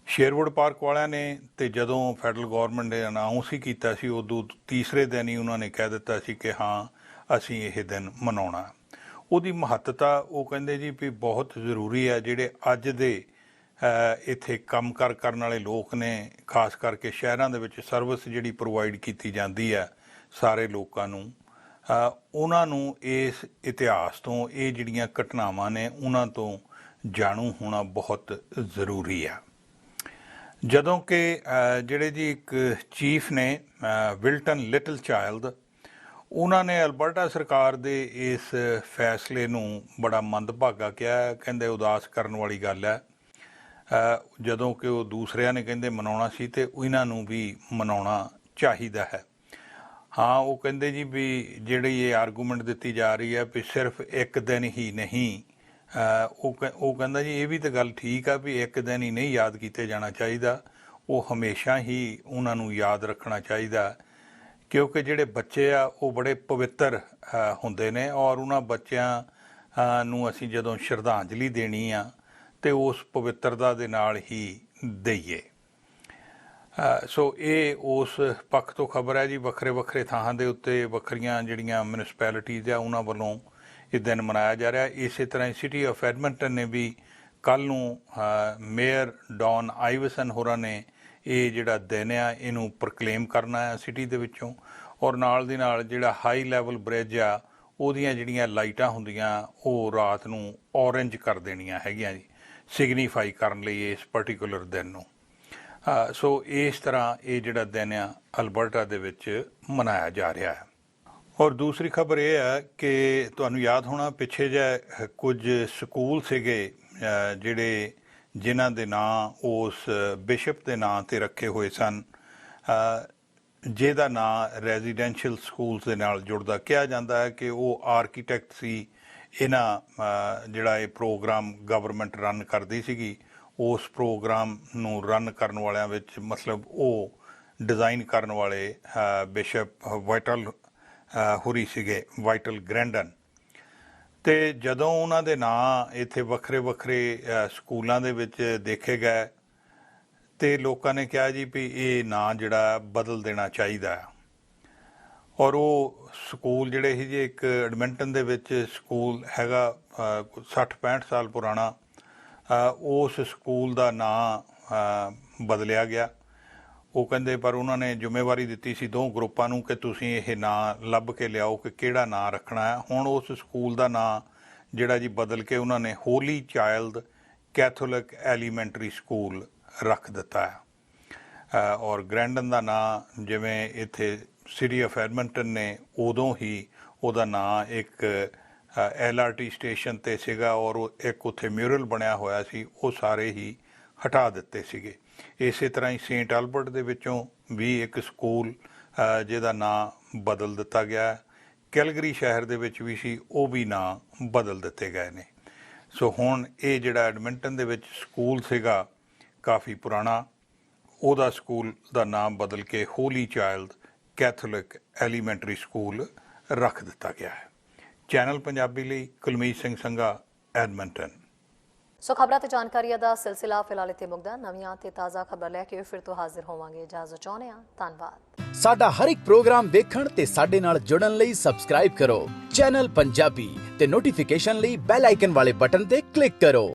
ਸ਼ੇਰਵੁੱਡ ਪਾਰਕ ਵਾਲਿਆਂ ਨੇ ਤੇ ਜਦੋਂ ਫੈਡਰਲ ਗੌਰਮੈਂਟ ਨੇ ਅਨਾਊਂਸ ਹੀ ਕੀਤਾ ਸੀ, ਉਦੋਂ ਤੀਸਰੇ ਦਿਨ ਹੀ ਉਹਨਾਂ ਨੇ ਕਹਿ ਦਿੱਤਾ ਸੀ ਕਿ ਹਾਂ ਅਸੀਂ ਇਹ ਦਿਨ ਮਨਾਉਣਾ। ਉਹਦੀ ਮਹੱਤਤਾ ਉਹ ਕਹਿੰਦੇ ਜੀ ਵੀ ਬਹੁਤ ਜ਼ਰੂਰੀ ਹੈ। ਜਿਹੜੇ ਅੱਜ ਦੇ ਇੱਥੇ ਕੰਮਕਾਰ ਕਰਨ ਵਾਲੇ ਲੋਕ ਨੇ, ਖਾਸ ਕਰਕੇ ਸ਼ਹਿਰਾਂ ਦੇ ਵਿੱਚ ਸਰਵਿਸ ਜਿਹੜੀ ਪ੍ਰੋਵਾਈਡ ਕੀਤੀ ਜਾਂਦੀ ਹੈ ਸਾਰੇ ਲੋਕਾਂ ਨੂੰ, ਉਹਨਾਂ ਨੂੰ ਇਸ ਇਤਿਹਾਸ ਤੋਂ, ਇਹ ਜਿਹੜੀਆਂ ਘਟਨਾਵਾਂ ਨੇ ਉਹਨਾਂ ਤੋਂ ਜਾਣੂ ਹੋਣਾ ਬਹੁਤ ਜ਼ਰੂਰੀ ਆ। ਜਦੋਂ ਕਿ ਜਿਹੜੇ ਜੀ ਇੱਕ ਚੀਫ ਨੇ ਵਿਲਟਨ ਲਿਟਲ ਚਾਈਲਡ, ਉਹਨਾਂ ਨੇ ਅਲਬਰਟਾ ਸਰਕਾਰ ਦੇ ਇਸ ਫੈਸਲੇ ਨੂੰ ਬੜਾ ਮੰਦਭਾਗਾ ਕਿਹਾ। ਕਹਿੰਦੇ ਉਦਾਸ ਕਰਨ ਵਾਲੀ ਗੱਲ ਹੈ, ਜਦੋਂ ਕਿ ਉਹ ਦੂਸਰਿਆਂ ਨੇ ਕਹਿੰਦੇ ਮਨਾਉਣਾ ਸੀ ਤੇ ਇਹਨਾਂ ਨੂੰ ਵੀ ਮਨਾਉਣਾ ਚਾਹੀਦਾ ਹੈ। ਹਾਂ, ਉਹ ਕਹਿੰਦੇ ਜੀ ਵੀ ਜਿਹੜੀ ਇਹ ਆਰਗੂਮੈਂਟ ਦਿੱਤੀ ਜਾ ਰਹੀ ਹੈ ਵੀ ਸਿਰਫ ਇੱਕ ਦਿਨ ਹੀ ਨਹੀਂ, ਉਹ ਕਹਿੰਦਾ ਜੀ ਇਹ ਵੀ ਤਾਂ ਗੱਲ ਠੀਕ ਆ ਵੀ ਇੱਕ ਦਿਨ ਹੀ ਨਹੀਂ ਯਾਦ ਕੀਤੇ ਜਾਣਾ ਚਾਹੀਦਾ, ਉਹ ਹਮੇਸ਼ਾ ਹੀ ਉਹਨਾਂ ਨੂੰ ਯਾਦ ਰੱਖਣਾ ਚਾਹੀਦਾ, ਕਿਉਂਕਿ ਜਿਹੜੇ ਬੱਚੇ ਆ ਉਹ ਬੜੇ ਪਵਿੱਤਰ ਹੁੰਦੇ ਨੇ ਔਰ ਉਹਨਾਂ ਬੱਚਿਆਂ ਨੂੰ ਅਸੀਂ ਜਦੋਂ ਸ਼ਰਧਾਂਜਲੀ ਦੇਣੀ ਆ ਤੇ ਉਸ ਪਵਿੱਤਰਤਾ ਦੇ ਨਾਲ ਹੀ ਦਈਏ। ਸੋ ਇਹ ਉਸ ਪੱਖ ਤੋਂ ਖਬਰ ਹੈ ਜੀ। ਵੱਖਰੇ ਵੱਖਰੇ ਥਾਵਾਂ ਦੇ ਉੱਤੇ ਵੱਖਰੀਆਂ ਜਿਹੜੀਆਂ ਮਿਊਨਿਸਪੈਲਿਟੀਜ਼ ਆ ਉਹਨਾਂ ਵੱਲੋਂ ਇਹ ਦਿਨ ਮਨਾਇਆ ਜਾ ਰਿਹਾ। ਇਸੇ ਤਰ੍ਹਾਂ ਹੀ ਸਿਟੀ ਆਫ ਐਡਮਿੰਟਨ ਨੇ ਵੀ ਕੱਲ੍ਹ ਨੂੰ ਮੇਅਰ ਡੌਨ ਆਈਵਸਨ ਹੋਰਾਂ ਨੇ ਇਹ ਜਿਹੜਾ ਦਿਨ ਆ ਇਹਨੂੰ ਪ੍ਰੋਕਲੇਮ ਕਰਨਾ ਹੈ ਸਿਟੀ ਦੇ ਵਿੱਚੋਂ, ਔਰ ਨਾਲ ਦੀ ਨਾਲ ਜਿਹੜਾ ਹਾਈ ਲੈਵਲ ਬ੍ਰਿਜ ਆ ਉਹਦੀਆਂ ਜਿਹੜੀਆਂ ਲਾਈਟਾਂ ਹੁੰਦੀਆਂ ਉਹ ਰਾਤ ਨੂੰ ਔਰੇਂਜ ਕਰ ਦੇਣੀਆਂ ਹੈਗੀਆਂ ਜੀ, ਸਿਗਨੀਫਾਈ ਕਰਨ ਲਈ ਇਸ ਪਰਟੀਕੂਲਰ ਦਿਨ ਨੂੰ। ਸੋ ਇਸ ਤਰ੍ਹਾਂ ਇਹ ਜਿਹੜਾ ਦਿਨ ਆ ਅਲਬਰਟਾ ਦੇ ਵਿੱਚ ਮਨਾਇਆ ਜਾ ਰਿਹਾ ਹੈ। ਔਰ ਦੂਸਰੀ ਖਬਰ ਇਹ ਹੈ ਕਿ ਤੁਹਾਨੂੰ ਯਾਦ ਹੋਣਾ ਪਿੱਛੇ ਜਿਹੇ ਕੁਝ ਸਕੂਲ ਸੀਗੇ ਜਿਹੜੇ ਜਿਨ੍ਹਾਂ ਦੇ ਨਾਂ ਉਸ ਬਿਸ਼ਪ ਦੇ ਨਾਂ 'ਤੇ ਰੱਖੇ ਹੋਏ ਸਨ, ਜਿਹਦਾ ਨਾਂ ਰੈਜ਼ੀਡੈਂਸ਼ੀਅਲ ਸਕੂਲਸ ਦੇ ਨਾਲ ਜੁੜਦਾ। ਕਿਹਾ ਜਾਂਦਾ ਹੈ ਕਿ ਉਹ ਆਰਕੀਟੈਕਟ ਸੀ। ਇਹਨਾਂ ਜਿਹੜਾ ਇਹ ਪ੍ਰੋਗਰਾਮ ਗਵਰਨਮੈਂਟ ਰਨ ਕਰਦੀ ਸੀਗੀ, ਉਸ ਪ੍ਰੋਗਰਾਮ ਨੂੰ ਰਨ ਕਰਨ ਵਾਲਿਆਂ ਵਿੱਚ ਮਤਲਬ ਉਹ ਡਿਜ਼ਾਈਨ ਕਰਨ ਵਾਲੇ ਬਿਸ਼ਪ ਵਾਈਟਲ ਹੁਰੀ ਸੀਗੇ, ਵਾਈਟਲ ਗ੍ਰੈਂਡਨ। ਅਤੇ ਜਦੋਂ ਉਹਨਾਂ ਦੇ ਨਾਂ ਇੱਥੇ ਵੱਖਰੇ ਵੱਖਰੇ ਸਕੂਲਾਂ ਦੇ ਵਿੱਚ ਦੇਖੇ ਗਏ ਅਤੇ ਲੋਕਾਂ ਨੇ ਕਿਹਾ ਜੀ ਵੀ ਇਹ ਨਾਂ ਜਿਹੜਾ ਬਦਲ ਦੇਣਾ ਚਾਹੀਦਾ। ਔਰ ਉਹ ਸਕੂਲ ਜਿਹੜੇ ਸੀ ਜੀ ਇੱਕ ਐਡਮਿੰਟਨ ਦੇ ਵਿੱਚ ਸਕੂਲ ਹੈਗਾ 60-65 ਸਾਲ ਪੁਰਾਣਾ, ਉਸ ਸਕੂਲ ਦਾ ਨਾਂ ਬਦਲਿਆ ਗਿਆ। ਉਹ ਕਹਿੰਦੇ ਪਰ ਉਹਨਾਂ ਨੇ ਜ਼ਿੰਮੇਵਾਰੀ ਦਿੱਤੀ ਸੀ ਦੋ ਗਰੁੱਪਾਂ ਨੂੰ ਕਿ ਤੁਸੀਂ ਇਹ ਨਾਂ ਲੱਭ ਕੇ ਲਿਆਓ ਕਿ ਕਿਹੜਾ ਨਾਂ ਰੱਖਣਾ ਹੈ। ਹੁਣ ਉਸ ਸਕੂਲ ਦਾ ਨਾਂ ਜਿਹੜਾ ਜੀ ਬਦਲ ਕੇ ਉਹਨਾਂ ਨੇ ਹੋਲੀ ਚਾਈਲਡ ਕੈਥੋਲਿਕ ਐਲੀਮੈਂਟਰੀ ਸਕੂਲ ਰੱਖ ਦਿੱਤਾ ਹੈ। ਔਰ ਗ੍ਰੈਂਡਨ ਦਾ ਨਾਂ ਜਿਵੇਂ ਇੱਥੇ ਸਿਟੀ ਆਫ ਐਡਮਿੰਟਨ ਨੇ ਉਦੋਂ ਹੀ ਉਹਦਾ ਨਾਂ ਇੱਕ LRT ਸਟੇਸ਼ਨ ਤੇ ਸੀਗਾ ਔਰ ਇੱਕ ਉੱਥੇ ਮਿਊਰਲ ਬਣਿਆ ਹੋਇਆ ਸੀ, ਉਹ ਸਾਰੇ ਹੀ ਹਟਾ ਦਿੱਤੇ ਸੀਗੇ। ਇਸੇ ਤਰ੍ਹਾਂ ਹੀ ਸੇਂਟ ਐਲਬਰਟ ਦੇ ਵਿੱਚੋਂ ਵੀ ਇੱਕ ਸਕੂਲ ਜਿਹਦਾ ਨਾਂ ਬਦਲ ਦਿੱਤਾ ਗਿਆ। ਕੈਲਗਰੀ ਸ਼ਹਿਰ ਦੇ ਵਿੱਚ ਵੀ ਸੀ, ਉਹ ਵੀ ਨਾਂ ਬਦਲ ਦਿੱਤੇ ਗਏ ਨੇ। ਸੋ ਹੁਣ ਇਹ ਜਿਹੜਾ ਐਡਮਿੰਟਨ ਦੇ ਵਿੱਚ ਸਕੂਲ ਸੀਗਾ ਕਾਫੀ ਪੁਰਾਣਾ, ਉਹਦਾ ਸਕੂਲ ਦਾ ਨਾਮ ਬਦਲ ਕੇ ਹੋਲੀ ਚਾਈਲਡ ਕੈਥੋਲਿਕ ਐਲੀਮੈਂਟਰੀ ਸਕੂਲ ਰੱਖ ਦਿੱਤਾ ਗਿਆ ਹੈ। ਚੈਨਲ ਪੰਜਾਬੀ ਲਈ ਕੁਲਮੀਤ ਸਿੰਘ ਸੰਘਾ, ਐਡਮਿੰਟਨ। ਸੋ ਖਬਰਾਂ ਤੇ ਜਾਣਕਾਰੀਆਂ ਦਾ ਸਿਲਸਿਲਾ ਫਿਲਹਾਲ ਇੱਥੇ ਮੁੱਕਦਾ। ਨਵੀਆਂ ਤੇ ਤਾਜ਼ਾ ਖਬਰਾਂ ਲੈ ਕੇ ਫਿਰ ਤੋਂ ਹਾਜ਼ਰ ਹੋਵਾਂਗੇ। ਇਜਾਜ਼ਤ ਚਾਹੁੰਦੇ ਹਾਂ। ਧੰਨਵਾਦ। ਸਾਡਾ ਹਰ ਇੱਕ ਪ੍ਰੋਗਰਾਮ ਦੇਖਣ ਤੇ ਸਾਡੇ ਨਾਲ ਜੁੜਨ ਲਈ ਸਬਸਕ੍ਰਾਈਬ ਕਰੋ ਚੈਨਲ ਪੰਜਾਬੀ ਤੇ ਨੋਟੀਫਿਕੇਸ਼ਨ ਲਈ ਬੈਲ ਆਈਕਨ ਵਾਲੇ ਬਟਨ ਤੇ ਕਲਿੱਕ ਕਰੋ।